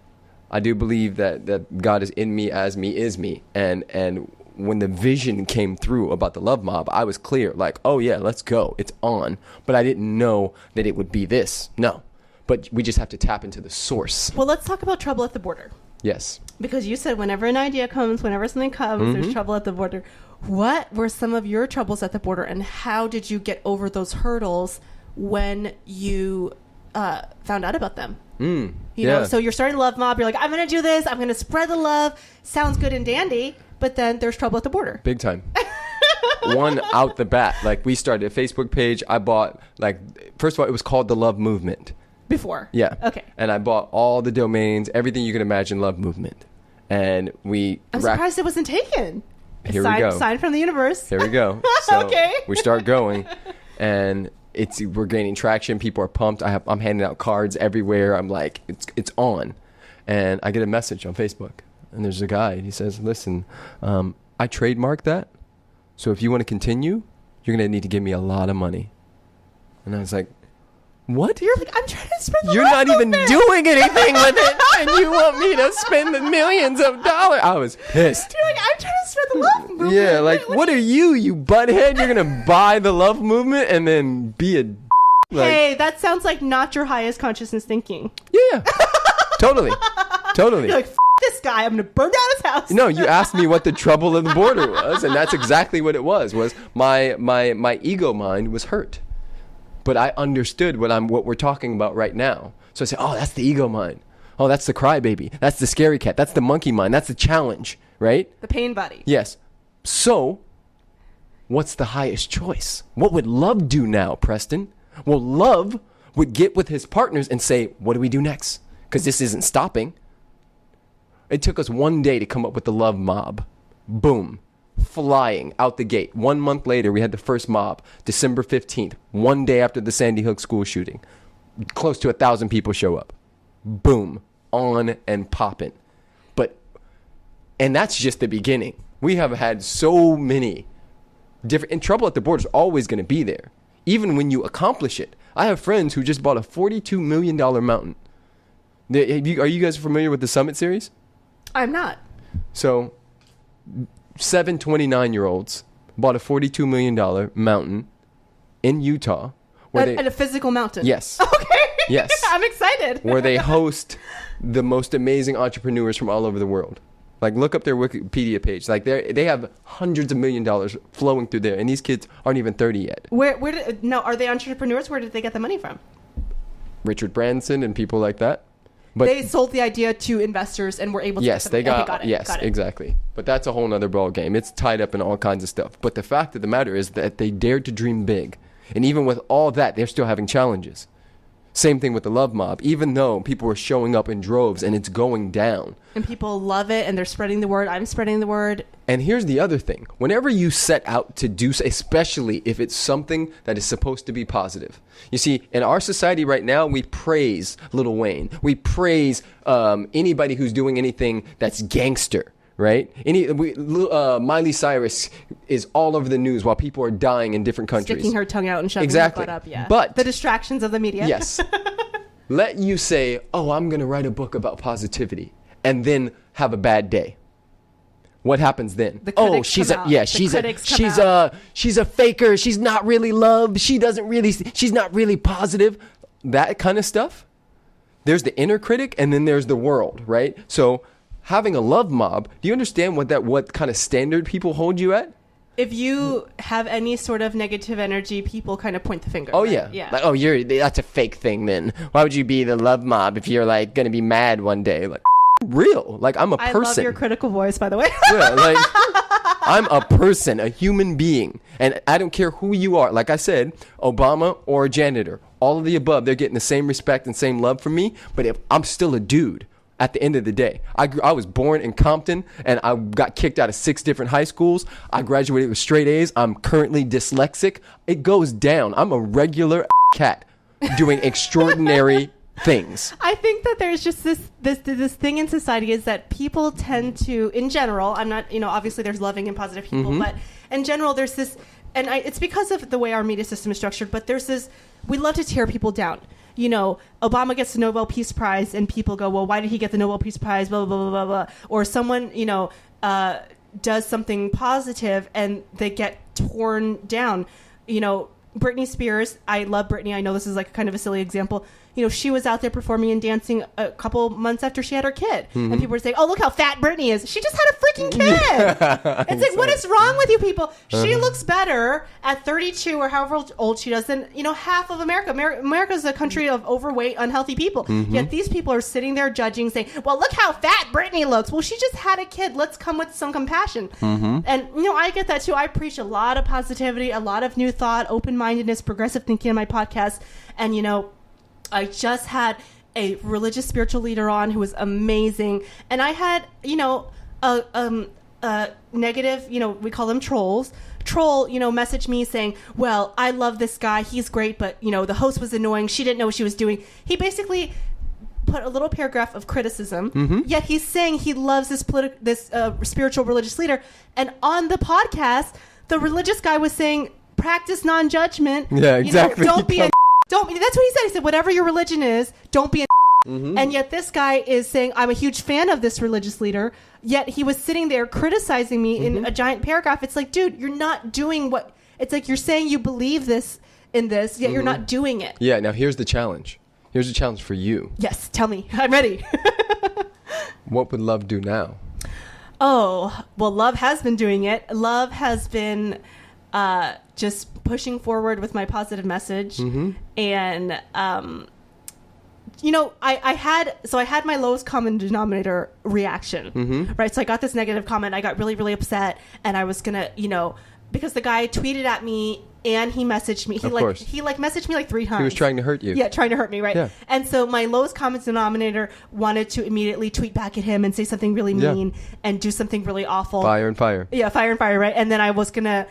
[SPEAKER 2] I do believe that God is in me as me is me. And when the vision came through about the love mob, I was clear, like, oh yeah, let's go. It's on. But I didn't know that it would be this. No. But we just have to tap into the source.
[SPEAKER 1] Well, let's talk about trouble at the border.
[SPEAKER 2] Yes.
[SPEAKER 1] Because you said whenever an idea comes, whenever something comes, there's trouble at the border. What were some of your troubles at the border, and how did you get over those hurdles when you found out about them? You know, so you're starting Love Mob. You're like, I'm going to do this. I'm going to spread the love. Sounds good and dandy. But then there's trouble at the border.
[SPEAKER 2] Big time. One out the bat. Like, we started a Facebook page. I bought, like, first of all, it was called The Love Movement.
[SPEAKER 1] Before?
[SPEAKER 2] Yeah.
[SPEAKER 1] Okay.
[SPEAKER 2] And I bought all the domains, everything you can imagine, Love Movement. And I'm
[SPEAKER 1] surprised it wasn't taken.
[SPEAKER 2] Here we go.
[SPEAKER 1] Sign from the universe.
[SPEAKER 2] Here we go. So
[SPEAKER 1] okay.
[SPEAKER 2] We start going, and we're gaining traction. People are pumped. I'm handing out cards everywhere. I'm like, it's on. And I get a message on Facebook, and there's a guy, and he says, listen, I trademarked that, so if you want to continue, you're going to need to give me a lot of money. And I was like, what?
[SPEAKER 1] You're like, I'm trying to spend the
[SPEAKER 2] You're not even doing anything with it, and you want me to spend the millions of dollars. I was pissed.
[SPEAKER 1] You're like, I'm trying to spread the love movement.
[SPEAKER 2] Yeah, like, what are you butthead? You're going to buy the love movement and then be a like,
[SPEAKER 1] hey, that sounds like not your highest consciousness thinking.
[SPEAKER 2] Yeah, totally.
[SPEAKER 1] You're like, this guy, I'm going to burn down his house.
[SPEAKER 2] No, you asked me what the trouble of the border was, and that's exactly what it was my ego mind was hurt. But I understood what we're talking about right now. So I said, oh, that's the ego mind. Oh, that's the crybaby. That's the scary cat. That's the monkey mind. That's the challenge, right?
[SPEAKER 1] The pain buddy.
[SPEAKER 2] Yes. So, what's the highest choice? What would love do now, Preston? Well, love would get with his partners and say, what do we do next? Because this isn't stopping. It took us one day to come up with the love mob. Boom. Flying out the gate. 1 month later, we had the first mob, December 15th, one day after the SandyHook School Shooting. Close to 1,000 people show up. Boom. On and popping. And that's just the beginning. We have had so many different, and trouble at the border is always going to be there. Even when you accomplish it. I have friends who just bought a $42 million mountain. Are you guys familiar with the Summit series?
[SPEAKER 1] I'm not.
[SPEAKER 2] So 7 29-year-olds bought a $42 million mountain in Utah.
[SPEAKER 1] At a physical mountain?
[SPEAKER 2] Yes.
[SPEAKER 1] Okay.
[SPEAKER 2] Yes.
[SPEAKER 1] I'm excited.
[SPEAKER 2] Where they host the most amazing entrepreneurs from all over the world. Like, look up their Wikipedia page. Like, they have hundreds of $1 million flowing through there, and these kids aren't even 30 yet.
[SPEAKER 1] Are they entrepreneurs? Where did they get the money from?
[SPEAKER 2] Richard Branson and people like that. But
[SPEAKER 1] they sold the idea to investors and were able to.
[SPEAKER 2] Yes, they got.
[SPEAKER 1] Got it.
[SPEAKER 2] Yes, got it. Exactly. But that's a whole nother ball game. It's tied up in all kinds of stuff. But the fact of the matter is that they dared to dream big, and even with all that, they're still having challenges. Same thing with the love mob. Even though people are showing up in droves and it's going down,
[SPEAKER 1] and people love it, and they're spreading the word. I'm spreading the word.
[SPEAKER 2] And here's the other thing: whenever you set out to do, especially if it's something that is supposed to be positive. You see, in our society right now, we praise Lil Wayne. We praise anybody who's doing anything that's gangster, right? Miley Cyrus is all over the news while people are dying in different countries.
[SPEAKER 1] Sticking her tongue out and shoving
[SPEAKER 2] exactly.
[SPEAKER 1] her butt up, yeah.
[SPEAKER 2] But
[SPEAKER 1] the distractions of the media.
[SPEAKER 2] Yes. Let you say, oh, I'm going to write a book about positivity, and then have a bad day. What happens then? She's a faker. She's not really love. She's not really positive. That kind of stuff. There's the inner critic, and then there's the world, right? So having a love mob, do you understand what kind of standard people hold you at?
[SPEAKER 1] If you have any sort of negative energy, people kind of point the finger.
[SPEAKER 2] Oh,
[SPEAKER 1] right?
[SPEAKER 2] yeah. Like, that's a fake thing then. Why would you be the love mob if you're like going to be mad one day? Like, real. Like, I'm a person.
[SPEAKER 1] I love your critical voice, by the way.
[SPEAKER 2] Yeah, like, I'm a person, a human being. And I don't care who you are. Like I said, Obama or a janitor, all of the above, they're getting the same respect and same love from me. But if I'm still a dude, at the end of the day, I was born in Compton, and I got kicked out of 6 different high schools. I graduated with straight A's. I'm currently dyslexic. It goes down. I'm a regular cat doing extraordinary things.
[SPEAKER 1] I think that there's just this thing in society is that people tend to, in general, I'm not, obviously there's loving and positive people, but in general there's this, and it's because of the way our media system is structured, but there's this, we love to tear people down. Obama gets the Nobel Peace Prize and people go, well, why did he get the Nobel Peace Prize? Blah, blah, blah, blah, blah. Or someone, does something positive and they get torn down. Britney Spears, I love Britney. I know this is like kind of a silly example. She was out there performing and dancing a couple months after she had her kid. Mm-hmm. And people were saying, oh, look how fat Britney is. She just had a freaking kid. It's like, what is wrong with you people? She looks better at 32 or however old she does than, half of America. America is a country of overweight, unhealthy people. Mm-hmm. Yet these people are sitting there judging, saying, well, look how fat Britney looks. Well, she just had a kid. Let's come with some compassion. Mm-hmm. And, I get that too. I preach a lot of positivity, a lot of new thought, open-mindedness, progressive thinking in my podcast. And, I just had a religious spiritual leader on who was amazing. And I had, a negative, we call them trolls. Troll, messaged me saying, well, I love this guy. He's great. But, the host was annoying. She didn't know what she was doing. He basically put a little paragraph of criticism. Mm-hmm. Yet he's saying he loves this spiritual religious leader. And on the podcast, the religious guy was saying, practice non-judgment.
[SPEAKER 2] Yeah, exactly.
[SPEAKER 1] Don't be a that's what he said. He said, whatever your religion is, don't be a mm-hmm. And yet this guy is saying, I'm a huge fan of this religious leader. Yet he was sitting there criticizing me mm-hmm. in a giant paragraph. It's like, dude, you're not doing what... It's like you're saying you believe this in this, yet mm-hmm. you're not doing it.
[SPEAKER 2] Yeah, now here's the challenge. Here's the challenge for you.
[SPEAKER 1] Yes, tell me. I'm ready.
[SPEAKER 2] What would love do now?
[SPEAKER 1] Oh, well, love has been doing it. Love has been... just pushing forward with my positive message. Mm-hmm. And, I had my lowest common denominator reaction, mm-hmm. right? So I got this negative comment. I got really, really upset. And I was going to, because the guy tweeted at me and he messaged me. He messaged me like 3 times.
[SPEAKER 2] He was trying to hurt you.
[SPEAKER 1] Yeah, trying to hurt me, right?
[SPEAKER 2] Yeah.
[SPEAKER 1] And so my lowest common denominator wanted to immediately tweet back at him and say something really mean and do something really awful.
[SPEAKER 2] Fire and fire.
[SPEAKER 1] Yeah, fire and fire, right? And then I was going to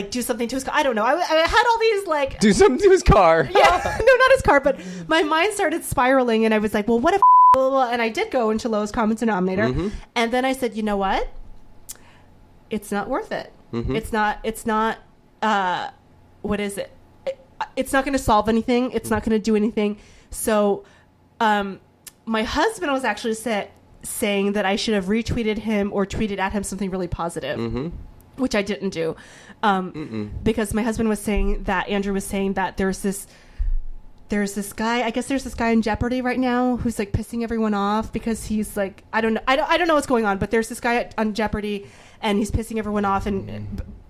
[SPEAKER 1] do something to his car. I don't know. I had all these do
[SPEAKER 2] something to his car.
[SPEAKER 1] Yeah, no, not his car, but my mind started spiraling and I was like, well, what if blah, blah, blah. And I did go into lowest common denominator. Mm-hmm. And then I said, you know what? It's not worth it. Mm-hmm. It's not what is it? It's not going to solve anything. It's not going to do anything. So my husband was actually saying that I should have retweeted him or tweeted at him something really positive, mm-hmm. which I didn't do. Because my husband was saying that, Andrew was saying that there's this guy, I guess there's this guy in Jeopardy right now who's like pissing everyone off because he's like, I don't know what's going on, but there's this guy on Jeopardy and he's pissing everyone off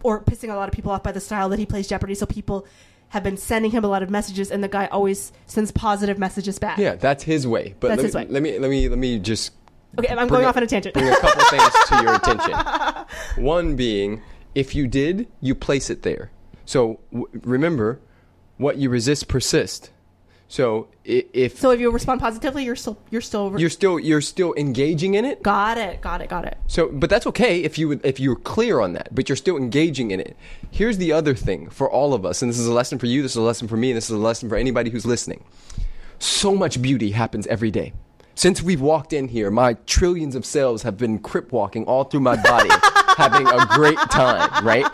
[SPEAKER 1] or pissing a lot of people off by the style that he plays Jeopardy. So people have been sending him a lot of messages and the guy always sends positive messages back.
[SPEAKER 2] Yeah, that's his way. But
[SPEAKER 1] that's his way.
[SPEAKER 2] Let me just...
[SPEAKER 1] Okay, I'm going off on a tangent.
[SPEAKER 2] Bring a couple things to your attention. One being, if you did, you place it there. So remember, what you resist persists. So if
[SPEAKER 1] you respond positively, you're still
[SPEAKER 2] engaging in it.
[SPEAKER 1] Got it.
[SPEAKER 2] So, but that's okay if you're clear on that. But you're still engaging in it. Here's the other thing for all of us, and this is a lesson for you. This is a lesson for me. And this is a lesson for anybody who's listening. So much beauty happens every day. Since we've walked in here, my trillions of cells have been crip walking all through my body, having a great time, right?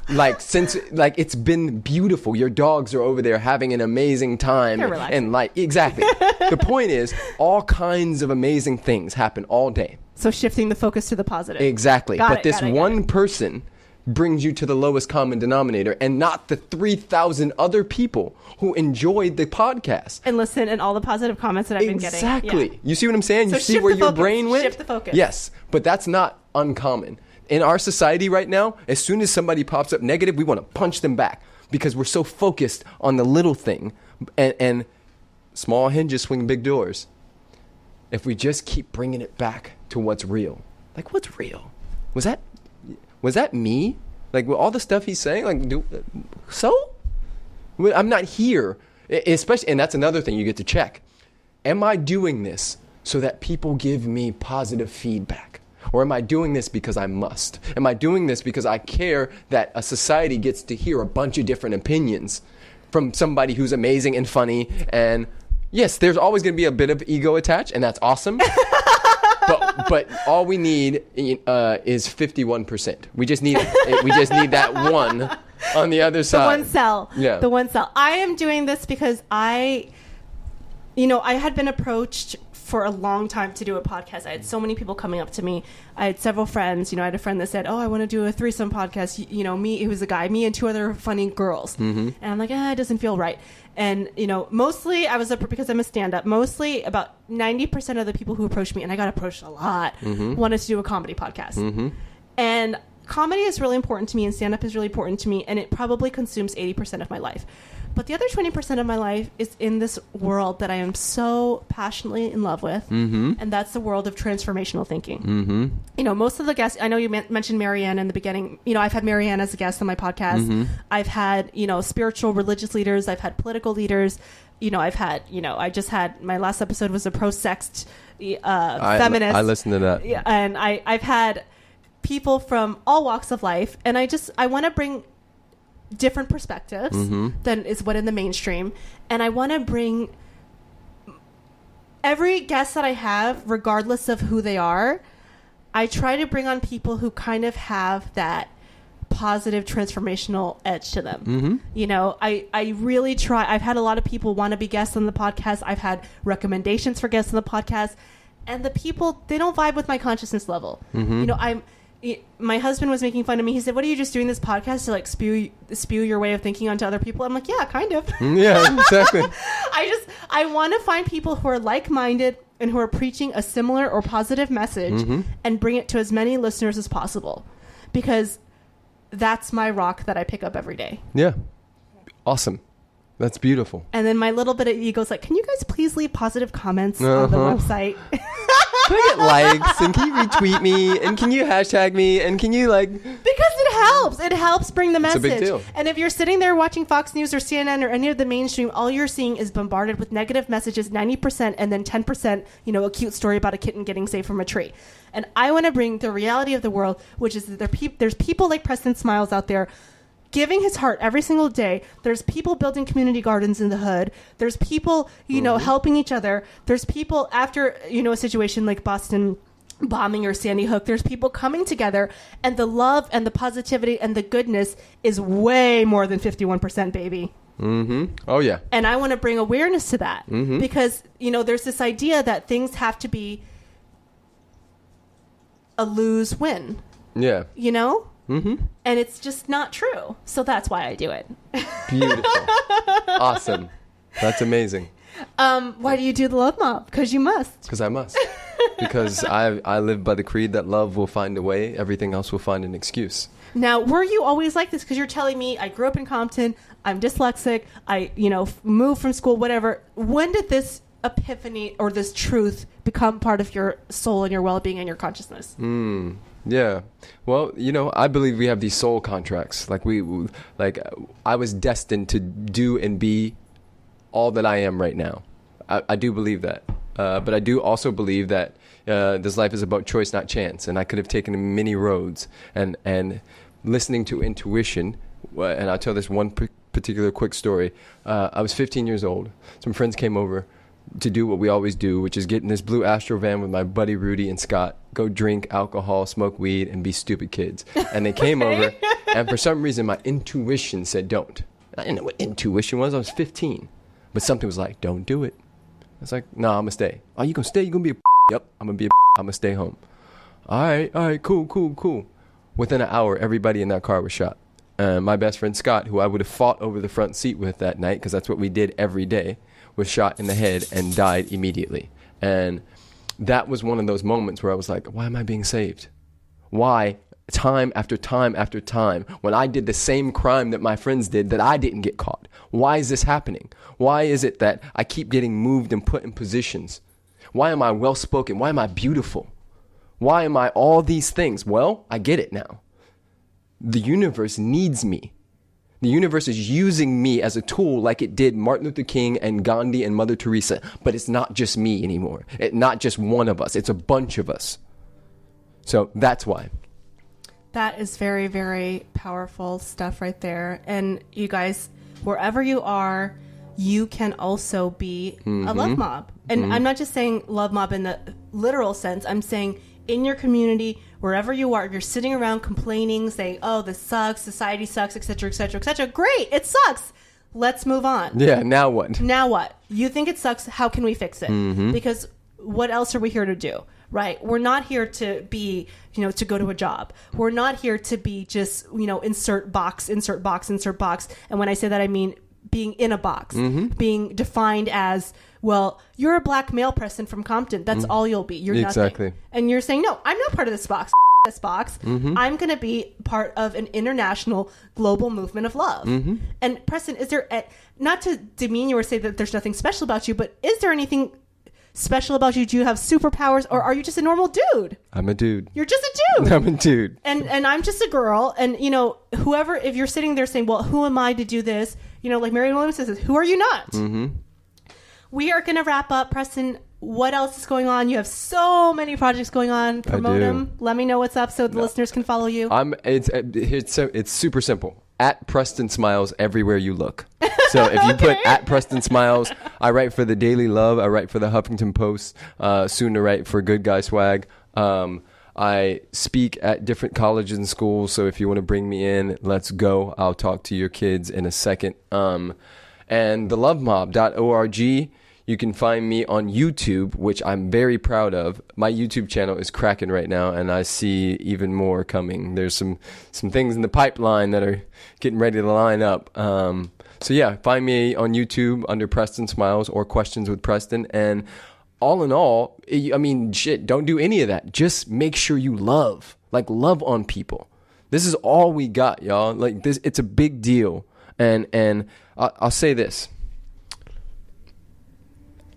[SPEAKER 2] It's been beautiful. Your dogs are over there having an amazing time.
[SPEAKER 1] They're relaxing.
[SPEAKER 2] And exactly. The point is, all kinds of amazing things happen all day.
[SPEAKER 1] So shifting the focus to the positive.
[SPEAKER 2] Exactly. But this one person brings you to the lowest common denominator and not the 3,000 other people who enjoyed the podcast.
[SPEAKER 1] And listen, and all the positive comments that I've been getting.
[SPEAKER 2] Exactly. Yeah. You see what I'm saying? You see where your brain went?
[SPEAKER 1] Shift the focus.
[SPEAKER 2] Yes. But that's not uncommon. In our society right now, as soon as somebody pops up negative, we want to punch them back because we're so focused on the little thing. And small hinges swing big doors. If we just keep bringing it back to what's real. Like, what's real? Was that me? Like, with all the stuff he's saying? So? I'm not here. Especially, and that's another thing you get to check. Am I doing this so that people give me positive feedback? Or am I doing this because I must? Am I doing this because I care that a society gets to hear a bunch of different opinions from somebody who's amazing and funny? And yes, there's always going to be a bit of ego attached, and that's awesome. But all we need is 51%. We just need that one on the other side.
[SPEAKER 1] The one cell.
[SPEAKER 2] Yeah.
[SPEAKER 1] The one cell. I am doing this because I I had been approached for a long time to do a podcast. I had so many people coming up to me. I had several friends. I had a friend that said, "Oh, I want to do a threesome podcast." Me, it was a guy, me and 2 other funny girls. Mm-hmm. And I'm like, it doesn't feel right. And, mostly I was because I'm a stand-up, mostly about 90% of the people who approached me, and I got approached a lot, wanted to do a comedy podcast. Mm-hmm. And comedy is really important to me, and stand-up is really important to me, and it probably consumes 80% of my life. But the other 20% of my life is in this world that I am so passionately in love with, and that's the world of transformational thinking. Mm-hmm. Most of the guests, I know you mentioned Marianne in the beginning. I've had Marianne as a guest on my podcast. Mm-hmm. I've had, spiritual religious leaders. I've had political leaders. I've had, I just had, my last episode was a pro-sex feminist. I
[SPEAKER 2] listened to that.
[SPEAKER 1] Yeah, and I've had people from all walks of life, and I want to bring different perspectives than is what in the mainstream, and I want to bring every guest that I have, regardless of who they are, I try to bring on people who kind of have that positive transformational edge to them. I really try. I've had a lot of people want to be guests on the podcast. I've had recommendations for guests on the podcast, and the people, they don't vibe with my consciousness level. My husband was making fun of me. He said, "What are you just doing this podcast to like spew your way of thinking onto other people?" I'm like, "Yeah, kind of."
[SPEAKER 2] Yeah, exactly.
[SPEAKER 1] I want to find people who are like-minded and who are preaching a similar or positive message and bring it to as many listeners as possible, because that's my rock that I pick up every day.
[SPEAKER 2] Yeah. Awesome. That's beautiful.
[SPEAKER 1] And then my little bit of ego is like, can you guys please leave positive comments on the website?
[SPEAKER 2] Can I get likes? And can you retweet me? And can you hashtag me? And can you like...
[SPEAKER 1] Because it helps. It helps bring the message.
[SPEAKER 2] It's a big deal.
[SPEAKER 1] And if you're sitting there watching Fox News or CNN or any of the mainstream, all you're seeing is bombarded with negative messages, 90%, and then 10%, a cute story about a kitten getting saved from a tree. And I want to bring the reality of the world, which is that there's people like Preston Smiles out there giving his heart every single day. There's people building community gardens in the hood. There's people, helping each other. There's people after, a situation like Boston bombing or Sandy Hook, there's people coming together, and the love and the positivity and the goodness is way more than 51%, baby.
[SPEAKER 2] Mm-hmm. Oh, yeah.
[SPEAKER 1] And I want to bring awareness to that because, there's this idea that things have to be a lose-win.
[SPEAKER 2] Yeah.
[SPEAKER 1] Mm-hmm. And it's just not true. So that's why I do it.
[SPEAKER 2] Beautiful. Awesome. That's amazing.
[SPEAKER 1] Why do you do the love mob? Because you must.
[SPEAKER 2] Because I must. Because I live by the creed that love will find a way. Everything else will find an excuse. Now,
[SPEAKER 1] were you always like this? Because you're telling me I grew up in Compton. I'm dyslexic. I, moved from school, whatever. When did this epiphany or this truth become part of your soul and your well-being and your consciousness?
[SPEAKER 2] Yeah. Well, I believe we have these soul contracts. Like I was destined to do and be all that I am right now. I do believe that. But I do also believe that this life is about choice, not chance. And I could have taken many roads. And listening to intuition, and I'll tell this one particular quick story. I was 15 years old. Some friends came over to do what we always do, which is get in this blue Astro van with my buddy Rudy and Scott, go drink alcohol, smoke weed, and be stupid kids. And they came over, and for some reason, my intuition said don't. I didn't know what intuition was. I was 15. But something was like, don't do it. I was like, no, I'm going to stay. Oh, you going to stay? You going to be a Yep, I'm going to be a I'm going to stay home. All right, cool. Within an hour, everybody in that car was shot. My best friend Scott, who I would have fought over the front seat with that night, because that's what we did every day, was shot in the head and died immediately. And that was one of those moments where I was like, why am I being saved? Why, time after time after time, when I did the same crime that my friends did, that I didn't get caught? Why is this happening? Why is it that I keep getting moved and put in positions? Why am I well-spoken? Why am I beautiful? Why am I all these things? Well, I get it now. The universe needs me. The universe is using me as a tool like it did Martin Luther King and Gandhi and Mother Teresa. But it's not just me anymore. It's not just one of us. It's a bunch of us. So that's why.
[SPEAKER 1] That is very, very powerful stuff right there. And you guys, wherever you are, you can also be a love mob. And I'm not just saying love mob in the literal sense. I'm saying in your community, wherever you are, if you're sitting around complaining, saying, oh, this sucks, society sucks, et cetera, et cetera, et cetera. Great, it sucks. let's move on.
[SPEAKER 2] Yeah, now what?
[SPEAKER 1] Now what? You think it sucks. How can we fix it? Because what else are we here to do? Right? We're not here to be, to go to a job. We're not here to be just, insert box. And when I say that, I mean being in a box, being defined as, well, you're a black male Preston from Compton. That's all you'll be. You're
[SPEAKER 2] exactly
[SPEAKER 1] nothing. And you're saying, no, I'm not part of this box. This box. I'm going to be part of an international global movement of love. And Preston, is there, not to demean you or say that there's nothing special about you, but is there anything special about you? Do you have superpowers, or are you just a normal dude?
[SPEAKER 2] I'm a dude.
[SPEAKER 1] You're just a dude.
[SPEAKER 2] I'm a dude.
[SPEAKER 1] And I'm just a girl. And, whoever, if you're sitting there saying, well, who am I to do this? Like Marianne Williamson says, who are you not? We are going to wrap up. Preston, what else is going on? You have so many projects going on. Promote them. Let me know what's up so the listeners can follow you.
[SPEAKER 2] It's super simple. At Preston Smiles everywhere you look. So if you put at Preston Smiles, I write for the Daily Love. I write for the Huffington Post. Soon to write for Good Guy Swag. I speak at different colleges and schools. So if you want to bring me in, let's go. I'll talk to your kids in a second. And thelovemob.org. You can find me on YouTube, which I'm very proud of. My YouTube channel is cracking right now, and I see even more coming. There's some things in the pipeline that are getting ready to line up. So yeah, find me on YouTube under Preston Smiles or Questions with Preston. And all in all, I mean, shit, don't do any of that. Just make sure you love on people. This is all we got, y'all. Like this, it's a big deal. And I'll say this.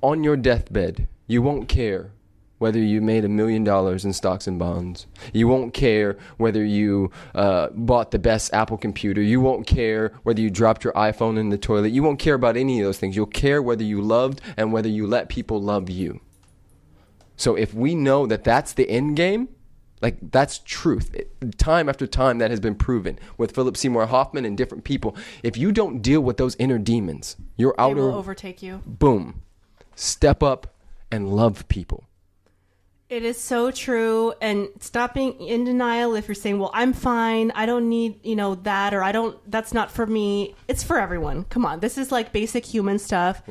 [SPEAKER 2] On your deathbed, you won't care whether you made $1 million in stocks and bonds. You won't care whether you bought the best Apple computer. You won't care whether you dropped your iPhone in the toilet. You won't care about any of those things. You'll care whether you loved and whether you let people love you. So if we know that that's the end game, like that's truth. Time after time that has been proven with Philip Seymour Hoffman and different people. If you don't deal with those inner demons, you're out. They will
[SPEAKER 1] overtake you.
[SPEAKER 2] Boom. Step up and love people.
[SPEAKER 1] It is so true. And stop being in denial if you're saying, well, I'm fine. I don't need, that, or that's not for me. It's for everyone. Come on. This is like basic human stuff.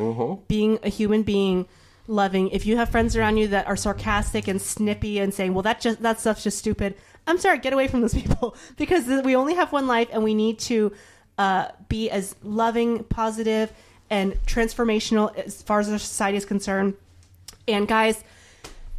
[SPEAKER 1] Being a human being, loving. If you have friends around you that are sarcastic and snippy and saying, well, that stuff's just stupid. I'm sorry, get away from those people, because we only have one life and we need to be as loving, positive, and transformational as far as our society is concerned. And guys,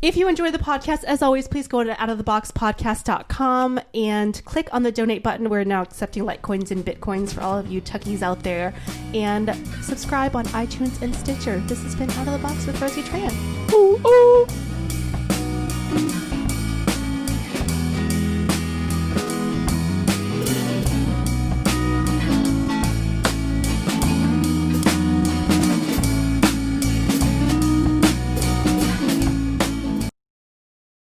[SPEAKER 1] if you enjoy the podcast, as always, please go to outoftheboxpodcast.com and click on the donate button. We're now accepting Litecoins and Bitcoins for all of you Tuckies out there. And subscribe on iTunes and Stitcher. This has been Out of the Box with Rosie Tran. Ooh, ooh.